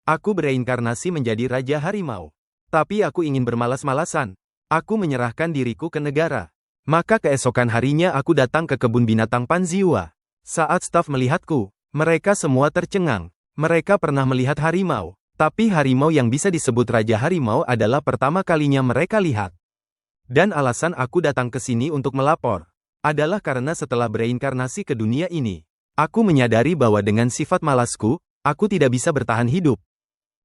Aku bereinkarnasi menjadi Raja Harimau. Tapi aku ingin bermalas-malasan. Aku menyerahkan diriku ke negara. Maka keesokan harinya aku datang ke kebun binatang Panziwa. Saat staf melihatku, mereka semua tercengang. Mereka pernah melihat harimau. Tapi harimau yang bisa disebut Raja Harimau adalah pertama kalinya mereka lihat. Dan alasan aku datang ke sini untuk melapor adalah karena setelah bereinkarnasi ke dunia ini, aku menyadari bahwa dengan sifat malasku, aku tidak bisa bertahan hidup.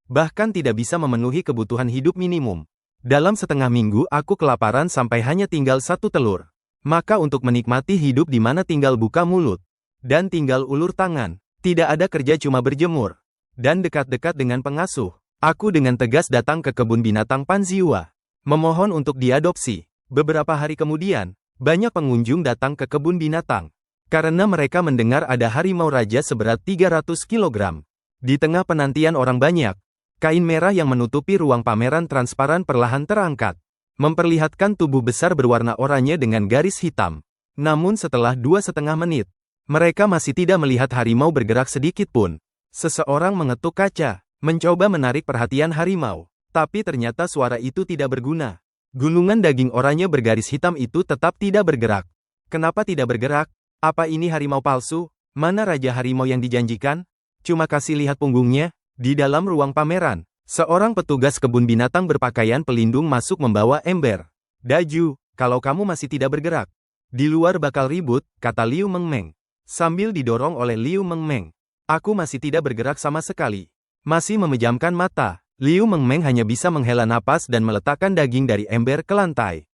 Bahkan tidak bisa memenuhi kebutuhan hidup minimum. Dalam setengah minggu aku kelaparan sampai hanya tinggal satu telur. Maka untuk menikmati hidup di mana tinggal buka mulut dan tinggal ulur tangan, tidak ada kerja cuma berjemur. Dan dekat-dekat dengan pengasuh, aku dengan tegas datang ke kebun binatang Panziwa, memohon untuk diadopsi. Beberapa hari kemudian, banyak pengunjung datang ke kebun binatang. Karena mereka mendengar ada harimau raja seberat 300 kg. Di tengah penantian orang banyak, kain merah yang menutupi ruang pameran transparan perlahan terangkat, memperlihatkan tubuh besar berwarna oranye dengan garis hitam. Namun setelah 2,5 menit, mereka masih tidak melihat harimau bergerak sedikit pun. Seseorang mengetuk kaca, mencoba menarik perhatian harimau. Tapi ternyata suara itu tidak berguna. Gulungan daging oranye bergaris hitam itu tetap tidak bergerak. Kenapa tidak bergerak? Apa ini harimau palsu? Mana Raja Harimau yang dijanjikan? Cuma kasih lihat punggungnya. Di dalam ruang pameran, seorang petugas kebun binatang berpakaian pelindung masuk membawa ember. Daju, kalau kamu masih tidak bergerak, di luar bakal ribut, kata Liu Mengmeng. Sambil didorong oleh Liu Mengmeng, aku masih tidak bergerak sama sekali. Masih memejamkan mata, Liu Mengmeng hanya bisa menghela napas dan meletakkan daging dari ember ke lantai.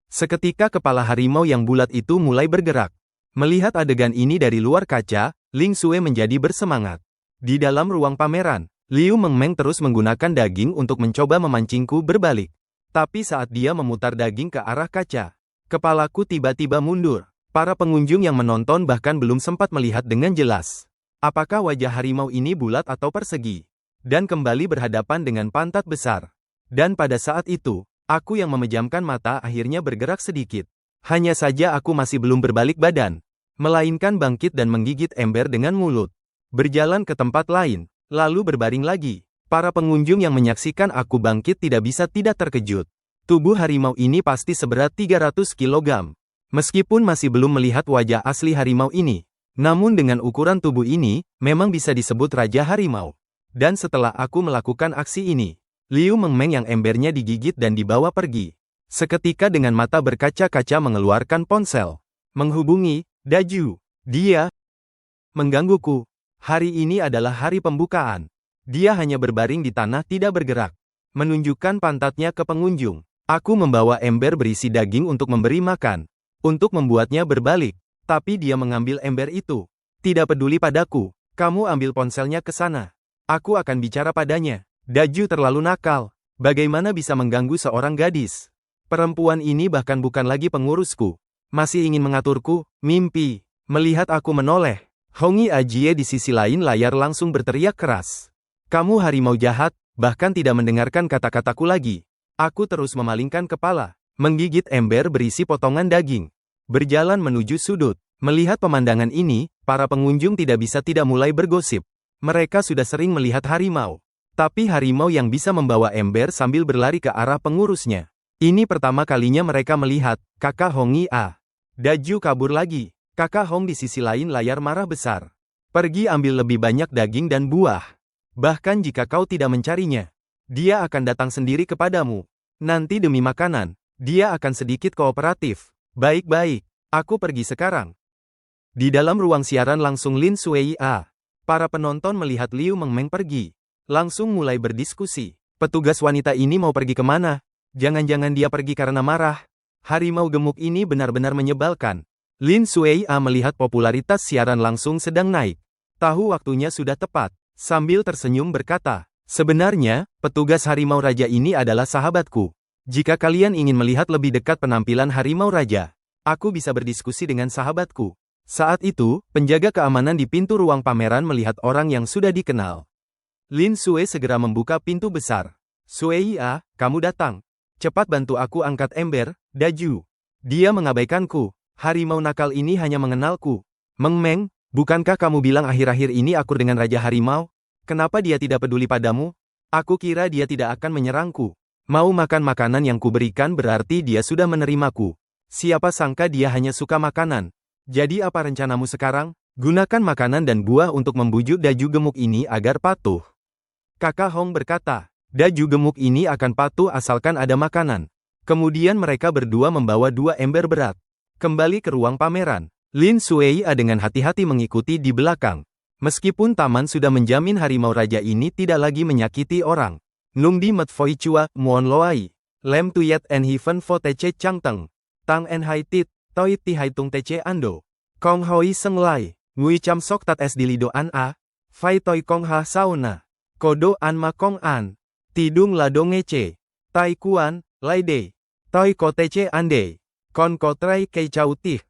Seketika kepala harimau yang bulat itu mulai bergerak. Melihat adegan ini dari luar kaca, Ling Xue menjadi bersemangat. Di dalam ruang pameran, Liu Mengmeng terus menggunakan daging untuk mencoba memancingku berbalik. Tapi saat dia memutar daging ke arah kaca, kepalaku tiba-tiba mundur. Para pengunjung yang menonton bahkan belum sempat melihat dengan jelas apakah wajah harimau ini bulat atau persegi, dan kembali berhadapan dengan pantat besar. Dan pada saat itu, aku yang memejamkan mata akhirnya bergerak sedikit. Hanya saja aku masih belum berbalik badan, melainkan bangkit dan menggigit ember dengan mulut. Berjalan ke tempat lain, lalu berbaring lagi. Para pengunjung yang menyaksikan aku bangkit tidak bisa tidak terkejut. Tubuh harimau ini pasti seberat 300 kg. Meskipun masih belum melihat wajah asli harimau ini, namun dengan ukuran tubuh ini, memang bisa disebut Raja Harimau. Dan setelah aku melakukan aksi ini, Liu Mengmeng yang embernya digigit dan dibawa pergi. Seketika dengan mata berkaca-kaca mengeluarkan ponsel. Menghubungi, Daju. Dia menggangguku. Hari ini adalah hari pembukaan. Dia hanya berbaring di tanah tidak bergerak. Menunjukkan pantatnya ke pengunjung. Aku membawa ember berisi daging untuk memberi makan. Untuk membuatnya berbalik. Tapi dia mengambil ember itu. Tidak peduli padaku. Kamu ambil ponselnya ke sana. Aku akan bicara padanya. Daju terlalu nakal. Bagaimana bisa mengganggu seorang gadis? Perempuan ini bahkan bukan lagi pengurusku. Masih ingin mengaturku, mimpi. Melihat aku menoleh, Hongi Ajie di sisi lain layar langsung berteriak keras. Kamu harimau jahat, bahkan tidak mendengarkan kata-kataku lagi. Aku terus memalingkan kepala, menggigit ember berisi potongan daging. Berjalan menuju sudut. Melihat pemandangan ini, para pengunjung tidak bisa tidak mulai bergosip. Mereka sudah sering melihat harimau. Tapi harimau yang bisa membawa ember sambil berlari ke arah pengurusnya. Ini pertama kalinya mereka melihat. Kakak Hongi A. Daju kabur lagi. Kakak Hong di sisi lain layar marah besar. Pergi ambil lebih banyak daging dan buah. Bahkan jika kau tidak mencarinya, dia akan datang sendiri kepadamu. Nanti demi makanan, dia akan sedikit kooperatif. Baik-baik, aku pergi sekarang. Di dalam ruang siaran langsung Lin Sui A. Para penonton melihat Liu Mengmeng pergi. Langsung mulai berdiskusi. Petugas wanita ini mau pergi kemana? Jangan-jangan dia pergi karena marah. Harimau gemuk ini benar-benar menyebalkan. Lin Sui A melihat popularitas siaran langsung sedang naik. Tahu waktunya sudah tepat. Sambil tersenyum berkata, sebenarnya, petugas harimau raja ini adalah sahabatku. Jika kalian ingin melihat lebih dekat penampilan harimau raja, aku bisa berdiskusi dengan sahabatku. Saat itu, penjaga keamanan di pintu ruang pameran melihat orang yang sudah dikenal. Lin Sui segera membuka pintu besar. Sui A, kamu datang. Cepat bantu aku angkat ember, Daju. Dia mengabaikanku. Harimau nakal ini hanya mengenalku. Mengmeng, bukankah kamu bilang akhir-akhir ini akur dengan Raja Harimau? Kenapa dia tidak peduli padamu? Aku kira dia tidak akan menyerangku. Mau makan makanan yang kuberikan berarti dia sudah menerimaku. Siapa sangka dia hanya suka makanan. Jadi apa rencanamu sekarang? Gunakan makanan dan buah untuk membujuk Daju gemuk ini agar patuh. Kakak Hong berkata, Daju gemuk ini akan patuh asalkan ada makanan. Kemudian mereka berdua membawa 2 ember berat. Kembali ke ruang pameran. Lin Suei dengan hati-hati mengikuti di belakang. Meskipun taman sudah menjamin harimau raja ini tidak lagi menyakiti orang. Nung di Met Foi Chua, Muon Loai. Lem Tuyet en Heaven Fo Tece Chang Teng. Tang en Hai Tit, Toi Ti Hai Tung Tece Ando. Kong Hoi Seng Lai. Ngui Cham Sok Tat Es Dilido An A. Fai Toi Kong Ha Sauna. Kodo An Ma Kong An. Tidung Lado Ngece. Tai Kuan, Lai De. Toi Ko Tece Ande. Kon Ko Trai Kei Chau Tih.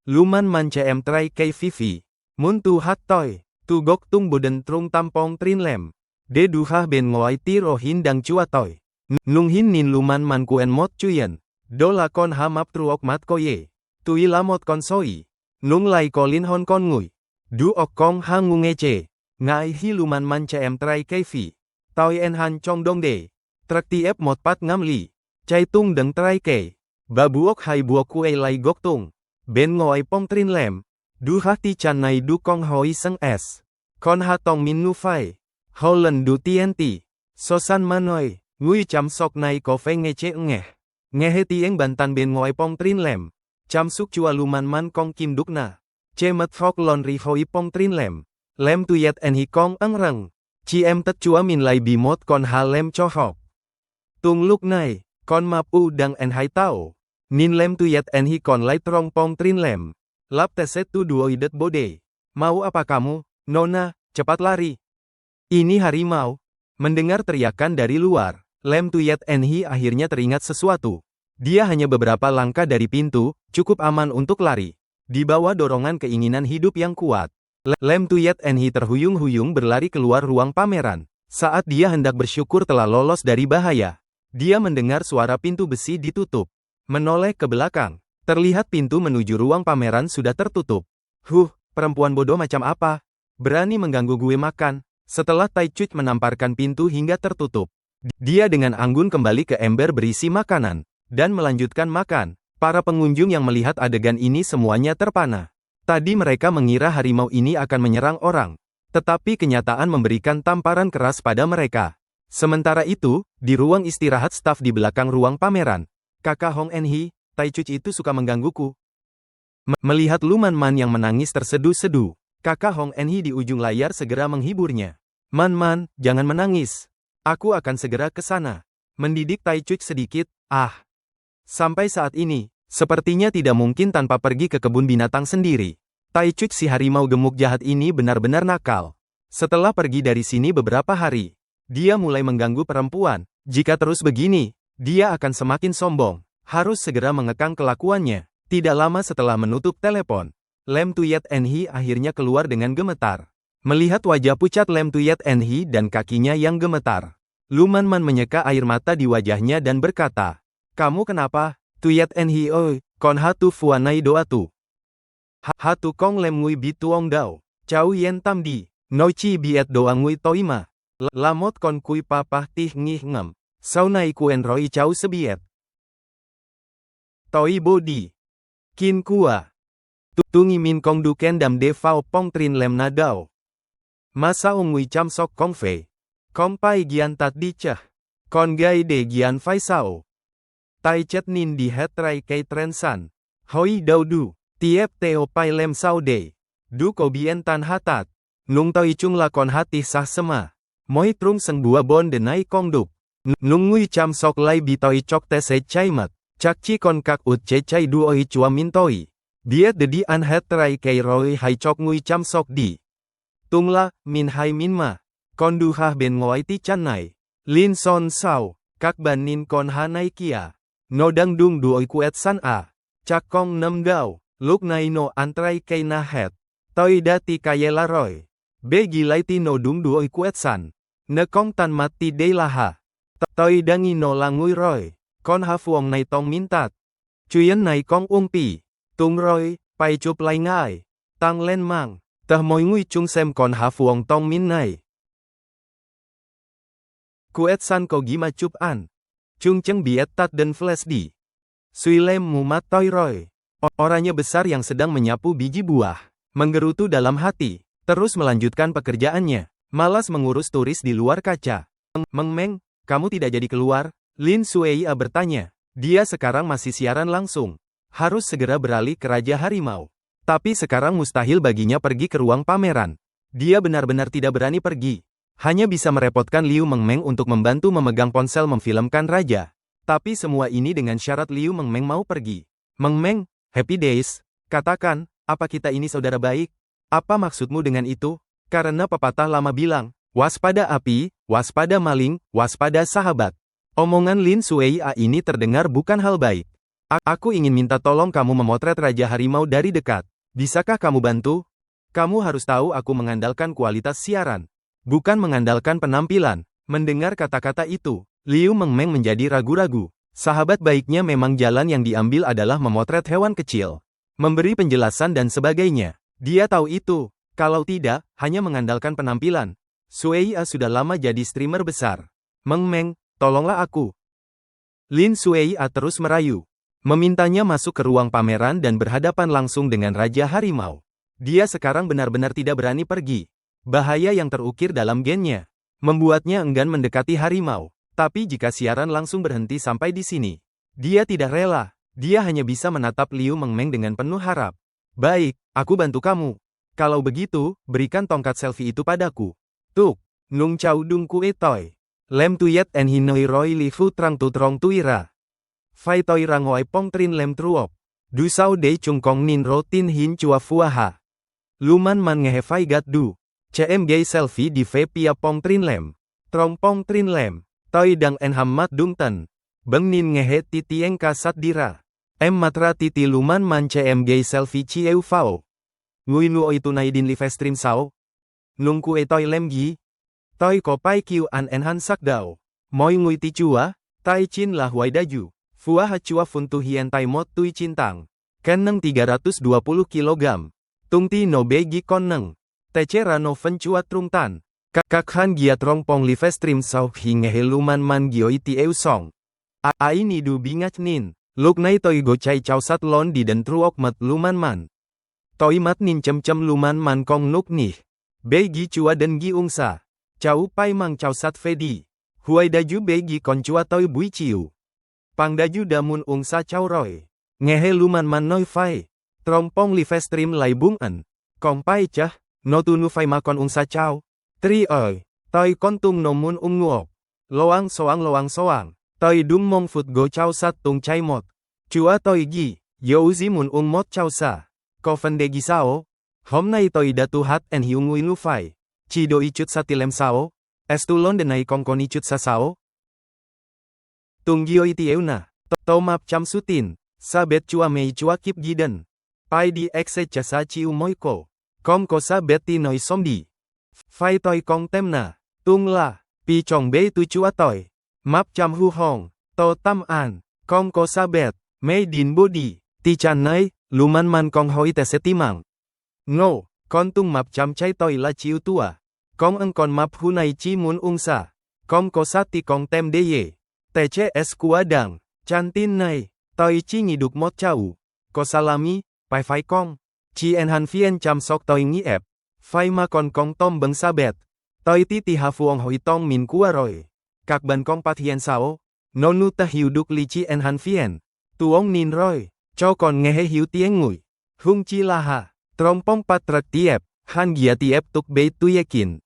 Luman Man Cem Trai Kei Vivi. Mun Tu Hat Toi. Tu Gok Tung Boden Trung Tampong Trin Lem. De Du Ha Ben Ngoi Ti Rohin Dang Chua Toi. Nung Hin Nin Luman Man Kuen Mot Chuyen. Do La Kon Ha Map Truok Mat Ko Ye. Tui Lamot Kon Soi. Nung Lai Kolin Hon Kon Ngui. Du Ok Kong Ha Ngu Ngece. Ngai Hi Luman Man Cem Trai Kei Vi. Toi En Han Chong Dong De. Trak Ti Ep Mot Pat Ngam Li. Chai Tung Deng Trai Kei. Babuok Hai Buok Kue Lai Gok Tung. Ben Ngoi Pong Trin Lem. Du Ha Ti Chan Nai Du Kong Hoi Seng Es. Kon Ha Tong Min Nu Fai. Holland Du TNT. Sosan Manoi. Ngui Cham Sok Nai Ko Fei Ngece Ngeh. Ngehe Tieng Bantan Ben Ngoi Pong Trin Lem. Cham Suk Chua Luman Man Kong Kim Duk Na. Che Met Fok Lon Ri Hoi Pong Trin Lem. Lem Tuyet En Hi Kong Eng Reng. Chi Em Tet Chua Min Lai Bi Mot Kon Ha Lem Cho Hok. Tung Luk Nai. Kon Map U Dang En Hai Tao. Nin Lem Tuyet En Hi Kon Lai Trong Pong Trin Lem. Lap Teset Tu Duoidet Bode. Mau apa kamu, Nona? Cepat lari. Ini harimau. Mendengar teriakan dari luar, Lem Tuyet En Hi akhirnya teringat sesuatu. Dia hanya beberapa langkah dari pintu, cukup aman untuk lari. Di bawah dorongan keinginan hidup yang kuat, Lem Tuyet En Hi terhuyung-huyung berlari keluar ruang pameran. Saat dia hendak bersyukur telah lolos dari bahaya, dia mendengar suara pintu besi ditutup. Menoleh ke belakang, terlihat pintu menuju ruang pameran sudah tertutup. Perempuan bodoh macam apa? Berani mengganggu gue makan. Setelah Tai Chuj menamparkan pintu hingga tertutup, dia dengan anggun kembali ke ember berisi makanan, dan melanjutkan makan. Para pengunjung yang melihat adegan ini semuanya terpana. Tadi mereka mengira harimau ini akan menyerang orang, tetapi kenyataan memberikan tamparan keras pada mereka. Sementara itu, di ruang istirahat staf di belakang ruang pameran, Kakak Hong En Hi, Tai Chuj itu suka menggangguku. Melihat Luman Man yang menangis terseduh-seduh, Kakak Hong En Hi di ujung layar segera menghiburnya. Man, jangan menangis. Aku akan segera ke sana. Mendidik Tai Chuj sedikit. Sampai saat ini, sepertinya tidak mungkin tanpa pergi ke kebun binatang sendiri. Tai Chuj si harimau gemuk jahat ini benar-benar nakal. Setelah pergi dari sini beberapa hari, dia mulai mengganggu perempuan. Jika terus begini, dia akan semakin sombong. Harus segera mengekang kelakuannya. Tidak lama setelah menutup telepon, Lem Tuyet En Hi akhirnya keluar dengan gemetar. Melihat wajah pucat Lem Tuyet En Hi dan kakinya yang gemetar, Luman Man menyeka air mata di wajahnya dan berkata, "Kamu kenapa, Tuyet En Hi oi, kon hatu fuanai doatu. Hatu kong lem ngui bi tuong dao, Chau yen tam di, noi chi biet doang ngui toima. Lamot kon kui papah tih ngih ngem, sau nai kuen roi chau sebiet. Toi bodi. Kin kua. Tungi min kong duken dam de fao pong trin lem na dao. Masa ngui cham sok kong fe. Kong pai gian tat di chah. Kon gai de gian fai sao. Tai chet nin di het rai kei tren san. Hoi dau du. Tiep teo pai lem sao de. Du ko bien tan hatat. Nung toi chung la kon hati sah sema. Moi trung seng bua bon de nai kong duk. Nung ngui cham sok lai bi toi chok te se chai mat. Chak chi kon kak ut che chai du oi chua min toi. Biet de di an het rai kei roi hai chok ngui cham sok di. Tung la, min hai min ma. Kon du ha ben ngoi ti chan nai. Lin son sao, kak ban nin kon ha nai kia. No dang dung du oi kuet san a. Chak kong nam gao, lúc này no an trai kei na het. Toi da ti kaye la roi. Be gilai ti no dung du oi kuet san. Ne kong tan mat ti de la ha. Toi dangi no la ngui roi. Con ha fuong này tong min tat. Chuyen này kong ung pi. Tung roi, pai chup lai ngai. Tăng lên mang. Tah moi ngui chung xem con ha fuong tong min này. Kuet San Kogima Chup An. Chung Cheng Biet Tat dan Flash Di. Sui Lem Mumat Toi Roy. Orangnya besar yang sedang menyapu biji buah. Menggerutu dalam hati. Terus melanjutkan pekerjaannya. Malas mengurus turis di luar kaca. Meng Meng, kamu tidak jadi keluar? Lin Sueia bertanya. Dia sekarang masih siaran langsung. Harus segera beralih ke Raja Harimau. Tapi sekarang mustahil baginya pergi ke ruang pameran. Dia benar-benar tidak berani pergi. Hanya bisa merepotkan Liu Mengmeng untuk membantu memegang ponsel memfilmkan raja. Tapi semua ini dengan syarat Liu Mengmeng mau pergi. Mengmeng, happy days. Katakan, apa kita ini saudara baik? Apa maksudmu dengan itu? Karena pepatah lama bilang, waspada api, waspada maling, waspada sahabat. Omongan Lin Sueia ini terdengar bukan hal baik. Aku ingin minta tolong kamu memotret Raja Harimau dari dekat. Bisakah kamu bantu? Kamu harus tahu aku mengandalkan kualitas siaran. Bukan mengandalkan penampilan. Mendengar kata-kata itu, Liu Mengmeng menjadi ragu-ragu. Sahabat baiknya memang jalan yang diambil adalah memotret hewan kecil. Memberi penjelasan dan sebagainya. Dia tahu itu. Kalau tidak, hanya mengandalkan penampilan. Sueia sudah lama jadi streamer besar. Mengmeng, tolonglah aku. Lin Sueia terus merayu. Memintanya masuk ke ruang pameran dan berhadapan langsung dengan Raja Harimau. Dia sekarang benar-benar tidak berani pergi. Bahaya yang terukir dalam gennya. Membuatnya enggan mendekati harimau. Tapi jika siaran langsung berhenti sampai di sini. Dia tidak rela. Dia hanya bisa menatap Liu Mengmeng dengan penuh harap. Baik, aku bantu kamu. Kalau begitu, berikan tongkat selfie itu padaku. Tuk, Nung Chau Dung Kue Toy. Lem Tuyet en Hinoi Roy Li Fu Trang Tu Trong Tuira. Fai Toi Rangoi Pong Trin Lem Truop. Du Sao De Chung Kong Nin Ro Tin Hin Chua Fuaha. Luman Man Ngehe Fai Gat Du. CMG Selfie di Ve Pia Pong Trin Lem. Trong Pong Trin Lem. Toi Dang En Hammat Dung Ten. Beng Nin Ngehe Titi Engka Sat Dira. Matra Titi Luman Man CMG Selfie Chieu Fao. Ngui Nuo Itu Naidin Live Stream Sao. Nung Kue Toi Lem Gi. Toi Ko Pai Kiu An En Han Sak Dao. Moi Ngui Ti Chua. Tai Chin Lah Wai Daju. Fua Hachua Funtu Hien Tai Mot Tui Cintang. Keneng 320 kg. Tung Ti No Begi Koneng. Tecera No Fen Chua Trung Tan. Kak Han Giat Rong Pong Live Stream Sao Hinge Heluman Man Gioi Ti Eu Song. Ini Du Bingach Nin. Luk Nai Toi Go Chai Chau Sat Lon Di Den Truok Mat Luman Man. Toi Mat Nin Cem Cem Luman Man Kong Nuk Nih. Begi Chua Den Gi Ungsa. Chau Pai Mang Chau Sat Fedi. Huai Daju Begi Kon Chua Toi Bui Chiu. Pang Daju Damun Ungsa Chau Roy. Ngehe Luman Man Noi Fai. Trompong Live Stream Lai Bung En. Kong Pai Chah. No Tu Nu Fai Makon Ungsa Chau. Tri Oi. Toi Kontung No Mun Ung Nguok. Loang Soang. Toi Dung Mong Fut Go Chau Sat Tung Chai Mot. Chua Toi Gi. Yo Uzi Mun Ung Mot Chau Sa. Ko Fen De Gi Sao. Hom Nai Toi Datu Hat En Hiung Ngui Lu Fai. Chi Do Ichut Satilem Sao. Estulon Denai Kongkon Ichut Sa Sao. Tung Gioi Tieuna. To Map Cham Sutin. Sabet Chua Mei Chua Kip Giden. Pai Di Exe Chasa Chiu Moiko. Kong Ko Sabet Ti Noi Somdi. Fai Toi Kong Temna. Tung La. Pi Chong Bei Tu Chua Toi. Map Cham Hu Hong. To Tam An. Kong Ko Sabet. Mei Din Bodi. Ti Chan Nai. Luman Man Kong Hoi Tese Timang. Ngo. Kon Tung Map Cham Chai Toi La Chiu Tua. Kong Eng Kon Map Hu Nai Chi Mun Ungsa. Kong Ko Sati Kong Tem Deye. TCS Kuadang. Chantin Nai. Toi Chi Ngiduk Mot Chau. Ko Salami. Pai Fai Kong. Chi En Han Fien Cham Sok Toi Ngi Ep. Fai Ma Kon Kong Tom Beng Sabet. Toi Ti Ti Ha Fuong Hoi Tong Min Kua Roy. Kak Ban Kong Pat Hien Sao. Nonu Ta Hiu Duk Li Chi En Han Fien. Tuong Nin Roy. Cho Kon Ngehe Hiu Tieng Ngui. Hung Chi Laha. Trompong Pat Trak Tiep. Han Gia Tiep Tuk Bei Tu Yekin.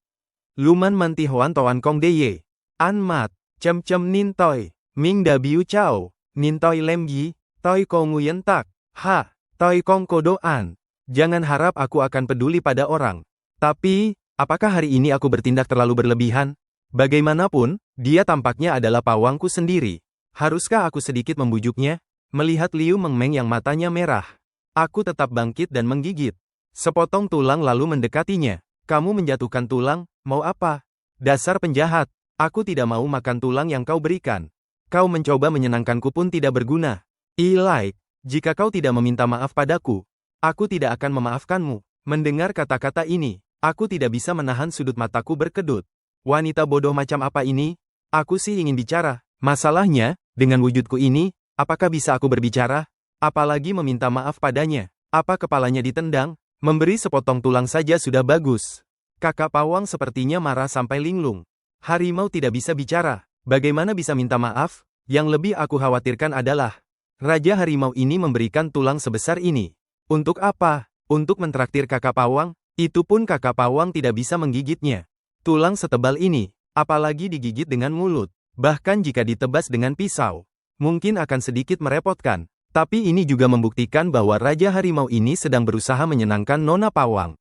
Luman Man Ti Hoan Toan Kong Deye. An Mat. Cem Cem Nin Toi. Ming Da Biu Chao. Nin Toi Lem Gi. Toi Ko Nguyen Tak. Ha. Toi Kong Ko Doan. Jangan harap aku akan peduli pada orang. Tapi, apakah hari ini aku bertindak terlalu berlebihan? Bagaimanapun, dia tampaknya adalah pawangku sendiri. Haruskah aku sedikit membujuknya? Melihat Liu Mengmeng yang matanya merah. Aku tetap bangkit dan menggigit. Sepotong tulang lalu mendekatinya. Kamu menjatuhkan tulang, mau apa? Dasar penjahat. Aku tidak mau makan tulang yang kau berikan. Kau mencoba menyenangkanku pun tidak berguna. Ilai, jika kau tidak meminta maaf padaku, aku tidak akan memaafkanmu. Mendengar kata-kata ini, aku tidak bisa menahan sudut mataku berkedut. Wanita bodoh macam apa ini? Aku sih ingin bicara. Masalahnya, dengan wujudku ini, apakah bisa aku berbicara? Apalagi meminta maaf padanya. Apa kepalanya ditendang? Memberi sepotong tulang saja sudah bagus. Kakak pawang sepertinya marah sampai linglung. Harimau tidak bisa bicara. Bagaimana bisa minta maaf? Yang lebih aku khawatirkan adalah Raja Harimau ini memberikan tulang sebesar ini. Untuk apa? Untuk mentraktir kakak pawang? Itu pun kakak pawang tidak bisa menggigitnya. Tulang setebal ini, apalagi digigit dengan mulut. Bahkan jika ditebas dengan pisau, mungkin akan sedikit merepotkan. Tapi ini juga membuktikan bahwa Raja Harimau ini sedang berusaha menyenangkan Nona Pawang.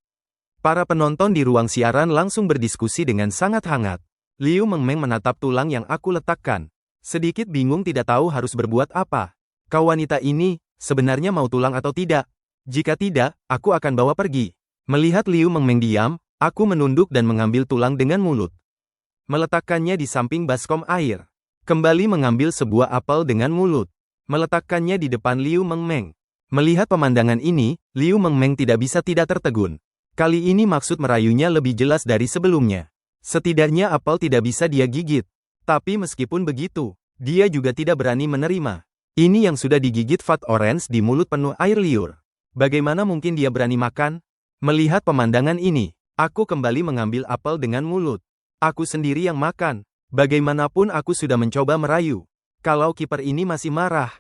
Para penonton di ruang siaran langsung berdiskusi dengan sangat hangat. Liu Mengmeng menatap tulang yang aku letakkan. Sedikit bingung tidak tahu harus berbuat apa. Kau wanita ini, sebenarnya mau tulang atau tidak? Jika tidak, aku akan bawa pergi. Melihat Liu Mengmeng diam, aku menunduk dan mengambil tulang dengan mulut. Meletakkannya di samping baskom air. Kembali mengambil sebuah apel dengan mulut. Meletakkannya di depan Liu Mengmeng. Melihat pemandangan ini, Liu Mengmeng tidak bisa tidak tertegun. Kali ini maksud merayunya lebih jelas dari sebelumnya. Setidaknya apel tidak bisa dia gigit. Tapi meskipun begitu, dia juga tidak berani menerima. Ini yang sudah digigit Fat Orange di mulut penuh air liur. Bagaimana mungkin dia berani makan? Melihat pemandangan ini, aku kembali mengambil apel dengan mulut. Aku sendiri yang makan. Bagaimanapun aku sudah mencoba merayu. Kalau kiper ini masih marah,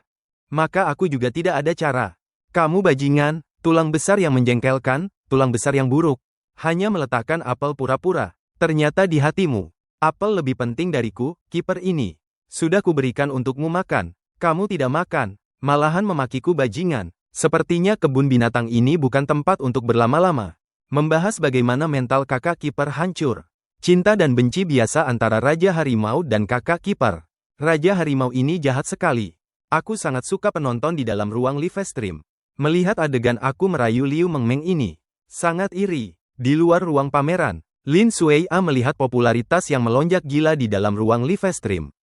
maka aku juga tidak ada cara. Kamu bajingan, tulang besar yang menjengkelkan, tulang besar yang buruk. Hanya meletakkan apel pura-pura. Ternyata di hatimu, apel lebih penting dariku, kiper ini. Sudah kuberikan untukmu makan. Kamu tidak makan, malahan memakiku bajingan. Sepertinya kebun binatang ini bukan tempat untuk berlama-lama. Membahas bagaimana mental kakak kiper hancur. Cinta dan benci biasa antara Raja Harimau dan kakak kiper. Raja Harimau ini jahat sekali. Aku sangat suka penonton di dalam ruang live stream. Melihat adegan aku merayu Liu Mengmeng ini. Sangat iri. Di luar ruang pameran, Lin Sui'a melihat popularitas yang melonjak gila di dalam ruang live stream.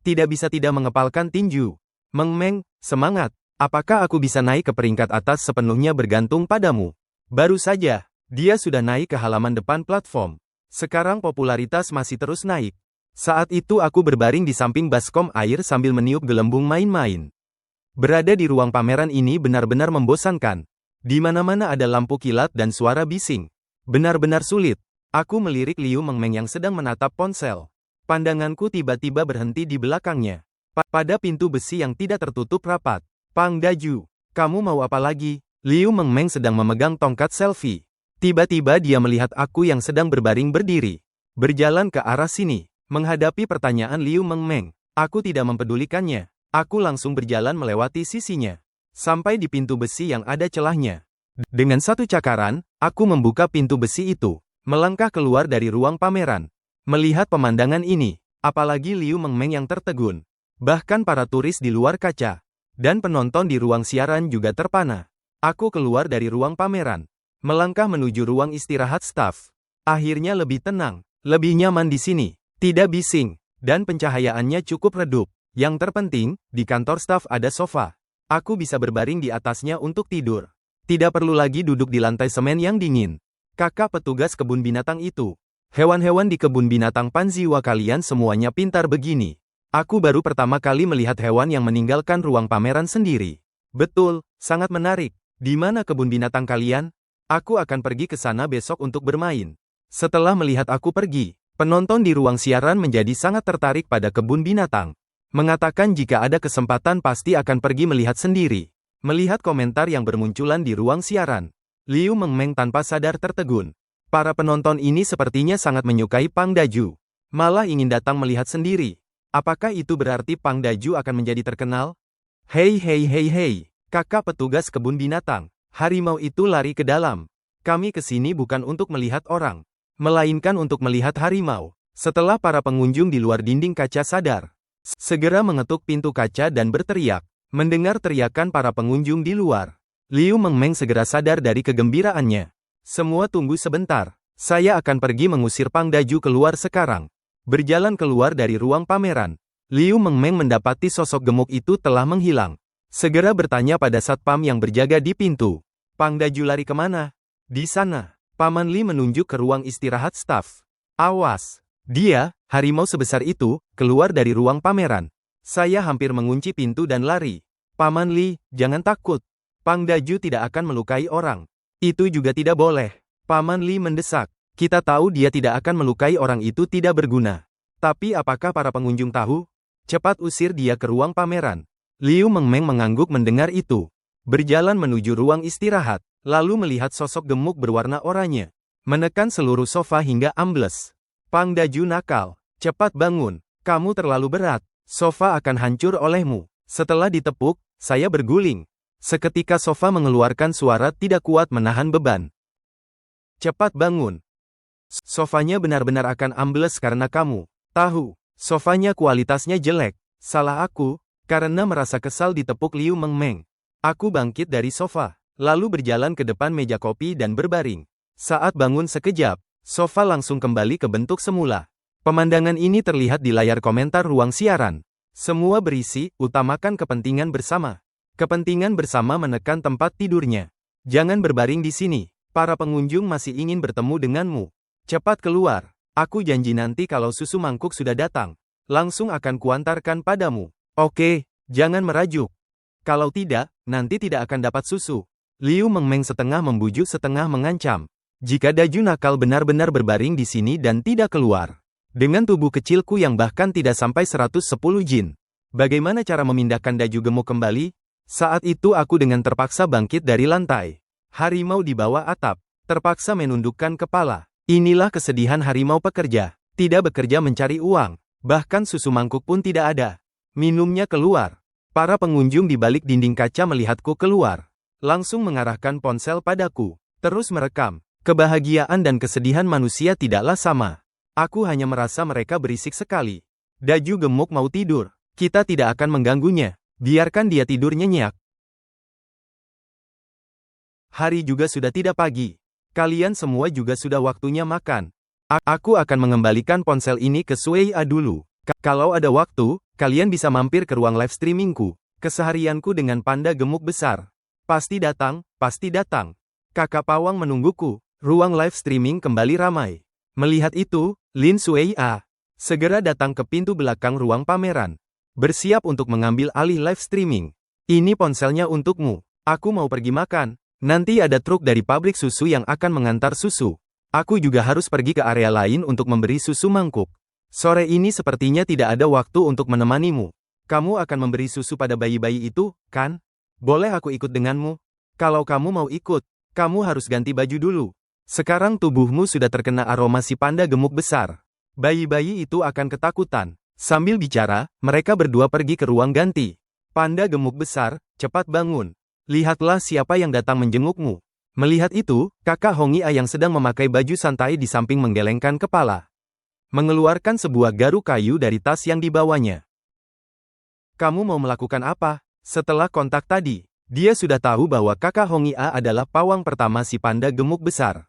Tidak bisa tidak mengepalkan tinju. Mengmeng, semangat. Apakah aku bisa naik ke peringkat atas sepenuhnya bergantung padamu? Baru saja, dia sudah naik ke halaman depan platform. Sekarang popularitas masih terus naik. Saat itu aku berbaring di samping baskom air sambil meniup gelembung main-main. Berada di ruang pameran ini benar-benar membosankan. Di mana-mana ada lampu kilat dan suara bising. Benar-benar sulit. Aku melirik Liu Mengmeng yang sedang menatap ponsel. Pandanganku tiba-tiba berhenti di belakangnya. Pada pintu besi yang tidak tertutup rapat. Pang Daju, kamu mau apa lagi? Liu Mengmeng sedang memegang tongkat selfie. Tiba-tiba dia melihat aku yang sedang berbaring berdiri. Berjalan ke arah sini. Menghadapi pertanyaan Liu Mengmeng, aku tidak mempedulikannya. Aku langsung berjalan melewati sisinya. Sampai di pintu besi yang ada celahnya. Dengan satu cakaran, aku membuka pintu besi itu. Melangkah keluar dari ruang pameran. Melihat pemandangan ini, apalagi Liu Mengmeng yang tertegun. Bahkan para turis di luar kaca. Dan penonton di ruang siaran juga terpana. Aku keluar dari ruang pameran. Melangkah menuju ruang istirahat staf. Akhirnya lebih tenang, lebih nyaman di sini. Tidak bising, dan pencahayaannya cukup redup. Yang terpenting, di kantor staf ada sofa. Aku bisa berbaring di atasnya untuk tidur. Tidak perlu lagi duduk di lantai semen yang dingin. Kakak petugas kebun binatang itu. Hewan-hewan di kebun binatang Panziwa kalian semuanya pintar begini. Aku baru pertama kali melihat hewan yang meninggalkan ruang pameran sendiri. Betul, sangat menarik. Di mana kebun binatang kalian? Aku akan pergi ke sana besok untuk bermain. Setelah melihat aku pergi, penonton di ruang siaran menjadi sangat tertarik pada kebun binatang. Mengatakan jika ada kesempatan pasti akan pergi melihat sendiri. Melihat komentar yang bermunculan di ruang siaran, Liu Mengmeng tanpa sadar tertegun. Para penonton ini sepertinya sangat menyukai Pang Daju. Malah ingin datang melihat sendiri. Apakah itu berarti Pang Daju akan menjadi terkenal? Hei, kakak petugas kebun binatang. Harimau itu lari ke dalam. Kami ke sini bukan untuk melihat orang, melainkan untuk melihat harimau. Setelah para pengunjung di luar dinding kaca sadar, segera mengetuk pintu kaca dan berteriak. Mendengar teriakan para pengunjung di luar, Liu Mengmeng segera sadar dari kegembiraannya. Semua tunggu sebentar. Saya akan pergi mengusir Pang Daju keluar sekarang. Berjalan keluar dari ruang pameran, Liu Mengmeng mendapati sosok gemuk itu telah menghilang. Segera bertanya pada satpam yang berjaga di pintu. Pang Daju lari kemana? Di sana. Paman Li menunjuk ke ruang istirahat staf. Awas, Dia, harimau sebesar itu, keluar dari ruang pameran. Saya hampir mengunci pintu dan lari. Paman Li, jangan takut. Pang Daju tidak akan melukai orang. Itu juga tidak boleh. Paman Li mendesak. Kita tahu dia tidak akan melukai orang itu tidak berguna. Tapi apakah para pengunjung tahu? Cepat usir dia ke ruang pameran. Liu Mengmeng mengangguk mendengar itu. Berjalan menuju ruang istirahat, lalu melihat sosok gemuk berwarna oranye. Menekan seluruh sofa hingga ambles. Pang Daju nakal. Cepat bangun. Kamu terlalu berat. Sofa akan hancur olehmu. Setelah ditepuk, saya berguling. Seketika sofa mengeluarkan suara tidak kuat menahan beban. Cepat bangun. Sofanya benar-benar akan ambles karena kamu. Tahu, sofanya kualitasnya jelek. Salah aku, karena merasa kesal ditepuk Liu Mengmeng. Aku bangkit dari sofa, lalu berjalan ke depan meja kopi dan berbaring. Saat bangun sekejap, sofa langsung kembali ke bentuk semula. Pemandangan ini terlihat di layar komentar ruang siaran. Semua berisi, utamakan kepentingan bersama. Kepentingan bersama menekan tempat tidurnya. Jangan berbaring di sini. Para pengunjung masih ingin bertemu denganmu. Cepat keluar. Aku janji nanti kalau susu mangkuk sudah datang, langsung akan kuantarkan padamu. Oke, jangan merajuk. Kalau tidak, nanti tidak akan dapat susu. Liu Mengmeng setengah membujuk setengah mengancam. Jika Daju nakal benar-benar berbaring di sini dan tidak keluar. Dengan tubuh kecilku yang bahkan tidak sampai 110 jin. Bagaimana cara memindahkan Daju gemuk kembali? Saat itu aku dengan terpaksa bangkit dari lantai. Harimau di bawah atap, terpaksa menundukkan kepala. Inilah kesedihan harimau pekerja. Tidak bekerja mencari uang. Bahkan susu mangkuk pun tidak ada. Minumnya keluar. Para pengunjung di balik dinding kaca melihatku keluar. Langsung mengarahkan ponsel padaku. Terus merekam. Kebahagiaan dan kesedihan manusia tidaklah sama. Aku hanya merasa mereka berisik sekali. Daju gemuk mau tidur. Kita tidak akan mengganggunya. Biarkan dia tidur nyenyak. Hari juga sudah tidak pagi. Kalian semua juga sudah waktunya makan. Aku akan mengembalikan ponsel ini ke Sui A dulu. Kalau ada waktu, kalian bisa mampir ke ruang live streamingku. Keseharianku dengan panda gemuk besar. Pasti datang, pasti datang. Kakak pawang menungguku. Ruang live streaming kembali ramai. Melihat itu, Lin Sui A segera datang ke pintu belakang ruang pameran. Bersiap untuk mengambil alih live streaming. Ini ponselnya untukmu. Aku mau pergi makan. Nanti ada truk dari pabrik susu yang akan mengantar susu. Aku juga harus pergi ke area lain untuk memberi susu mangkuk. Sore ini sepertinya tidak ada waktu untuk menemanimu. Kamu akan memberi susu pada bayi-bayi itu, kan? Boleh aku ikut denganmu? Kalau kamu mau ikut, kamu harus ganti baju dulu. Sekarang tubuhmu sudah terkena aroma si panda gemuk besar. Bayi-bayi itu akan ketakutan. Sambil bicara, mereka berdua pergi ke ruang ganti. Panda gemuk besar, cepat bangun. Lihatlah siapa yang datang menjengukmu. Melihat itu, kakak Hongia yang sedang memakai baju santai di samping menggelengkan kepala. Mengeluarkan sebuah garu kayu dari tas yang dibawanya. Kamu mau melakukan apa? Setelah kontak tadi, dia sudah tahu bahwa kakak Hongia adalah pawang pertama si panda gemuk besar.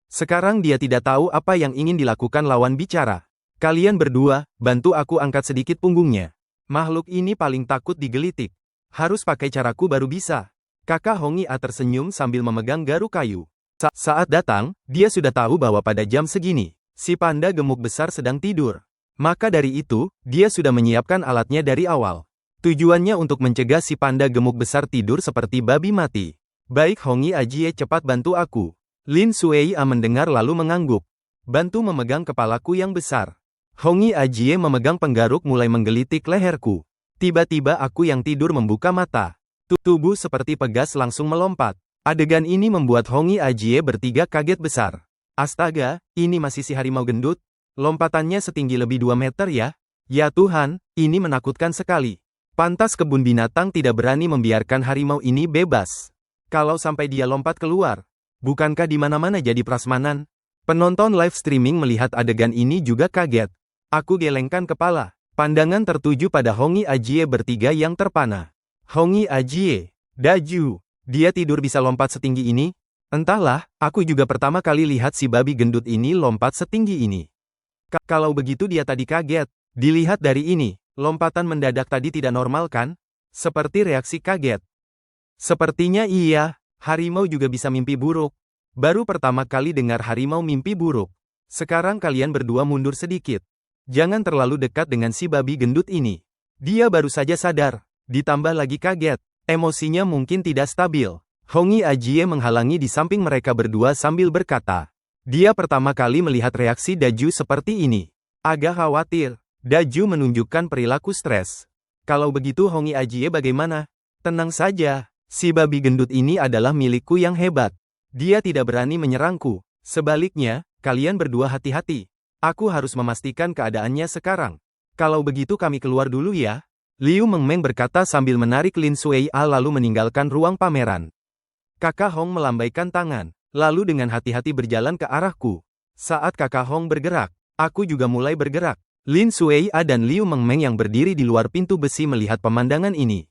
Sekarang dia tidak tahu apa yang ingin dilakukan lawan bicara. Kalian berdua, bantu aku angkat sedikit punggungnya. Makhluk ini paling takut digelitik. Harus pakai caraku baru bisa. Kakak Hongia tersenyum sambil memegang garu kayu. Saat datang, dia sudah tahu bahwa pada jam segini, si panda gemuk besar sedang tidur. Maka dari itu, dia sudah menyiapkan alatnya dari awal. Tujuannya untuk mencegah si panda gemuk besar tidur seperti babi mati. Baik Hongia Jie, cepat bantu aku. Lin Sui A mendengar lalu mengangguk. Bantu memegang kepalaku yang besar. Hongia Jie memegang penggaruk mulai menggelitik leherku. Tiba-tiba aku yang tidur membuka mata. Tubuh seperti pegas langsung melompat. Adegan ini membuat Hongia Jie bertiga kaget besar. Astaga, ini masih si harimau gendut? Lompatannya setinggi lebih 2 meter ya? Ya Tuhan, ini menakutkan sekali. Pantas kebun binatang tidak berani membiarkan harimau ini bebas. Kalau sampai dia lompat keluar, bukankah di mana-mana jadi prasmanan? Penonton live streaming melihat adegan ini juga kaget. Aku gelengkan kepala. Pandangan tertuju pada Hongia Jie bertiga yang terpana. Hongia Jie, Daju, dia tidur bisa lompat setinggi ini? Entahlah, aku juga pertama kali lihat si babi gendut ini lompat setinggi ini. Kalau begitu dia tadi kaget. Dilihat dari ini, lompatan mendadak tadi tidak normal kan? Seperti reaksi kaget. Sepertinya iya, harimau juga bisa mimpi buruk. Baru pertama kali dengar harimau mimpi buruk. Sekarang kalian berdua mundur sedikit. Jangan terlalu dekat dengan si babi gendut ini. Dia baru saja sadar, ditambah lagi kaget. Emosinya mungkin tidak stabil. Hongi Ajie menghalangi di samping mereka berdua sambil berkata. Dia pertama kali melihat reaksi Daju seperti ini. Agak khawatir. Daju menunjukkan perilaku stres. Kalau begitu Hongi Ajie bagaimana? Tenang saja. Si babi gendut ini adalah milikku yang hebat. Dia tidak berani menyerangku. Sebaliknya, kalian berdua hati-hati. Aku harus memastikan keadaannya sekarang. Kalau begitu kami keluar dulu ya. Liu Mengmeng berkata sambil menarik Lin Suei-a lalu meninggalkan ruang pameran. Kakak Hong melambaikan tangan, lalu dengan hati-hati berjalan ke arahku. Saat Kakak Hong bergerak, aku juga mulai bergerak. Lin Suei-a dan Liu Mengmeng yang berdiri di luar pintu besi melihat pemandangan ini.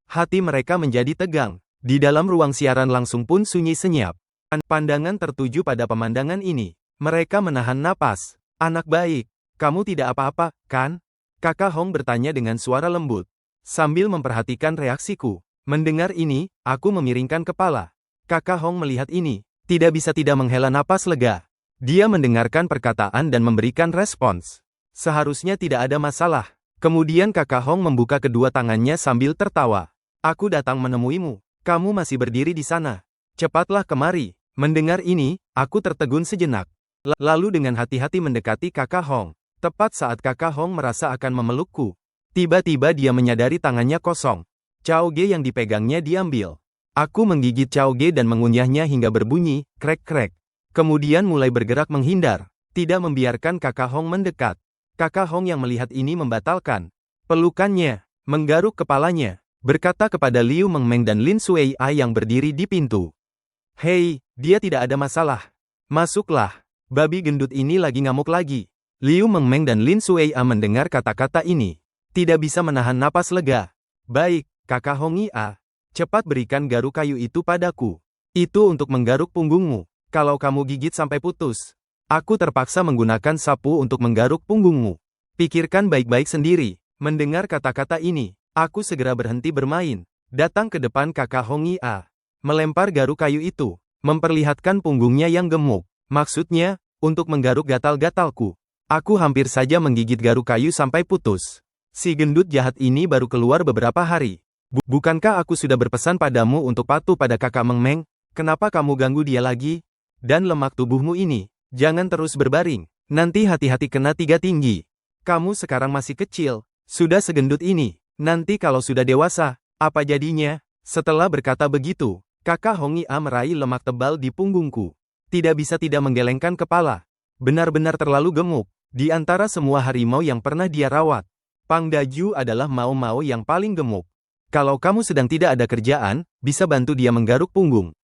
Hati mereka menjadi tegang. Di dalam ruang siaran langsung pun sunyi senyap. Pandangan tertuju pada pemandangan ini. Mereka menahan napas. Anak baik, kamu tidak apa-apa, kan? Kakak Hong bertanya dengan suara lembut. Sambil memperhatikan reaksiku. Mendengar ini, aku memiringkan kepala. Kakak Hong melihat ini, tidak bisa tidak menghela napas lega. Dia mendengarkan perkataan dan memberikan respons. Seharusnya tidak ada masalah. Kemudian Kakak Hong membuka kedua tangannya sambil tertawa. Aku datang menemuimu. Kamu masih berdiri di sana. Cepatlah kemari. Mendengar ini, aku tertegun sejenak. Lalu dengan hati-hati mendekati Kakak Hong. Tepat saat Kakak Hong merasa akan memelukku. Tiba-tiba dia menyadari tangannya kosong. Cao Ge yang dipegangnya diambil. Aku menggigit Cao Ge dan mengunyahnya hingga berbunyi, krek-krek. Kemudian mulai bergerak menghindar. Tidak membiarkan Kakak Hong mendekat. Kakak Hong yang melihat ini membatalkan pelukannya, menggaruk kepalanya, berkata kepada Liu Mengmeng dan Lin Suei-a yang berdiri di pintu. Hei, dia tidak ada masalah. Masuklah. Babi gendut ini lagi ngamuk lagi. Liu Mengmeng dan Lin Suei-a mendengar kata-kata ini. Tidak bisa menahan napas lega. Baik, Kakak Hongi-a. Cepat berikan garuk kayu itu padaku. Itu untuk menggaruk punggungmu. Kalau kamu gigit sampai putus. Aku terpaksa menggunakan sapu untuk menggaruk punggungmu. Pikirkan baik-baik sendiri. Mendengar kata-kata ini, aku segera berhenti bermain. Datang ke depan Kakak Hongi-a. Melempar garuk kayu itu, memperlihatkan punggungnya yang gemuk. Maksudnya, untuk menggaruk gatal-gatalku. Aku hampir saja menggigit garuk kayu sampai putus. Si gendut jahat ini baru keluar beberapa hari. Bukankah aku sudah berpesan padamu untuk patuh pada Kakak Mengmeng? Kenapa kamu ganggu dia lagi? Dan lemak tubuhmu ini, jangan terus berbaring. Nanti hati-hati kena tiga tinggi. Kamu sekarang masih kecil, sudah segendut ini. Nanti kalau sudah dewasa, apa jadinya? Setelah berkata begitu, Kakak Hongi-a meraih lemak tebal di punggungku. Tidak bisa tidak menggelengkan kepala. Benar-benar terlalu gemuk. Di antara semua harimau yang pernah dia rawat, Pang Daju adalah mau-mau yang paling gemuk. Kalau kamu sedang tidak ada kerjaan, bisa bantu dia menggaruk punggung.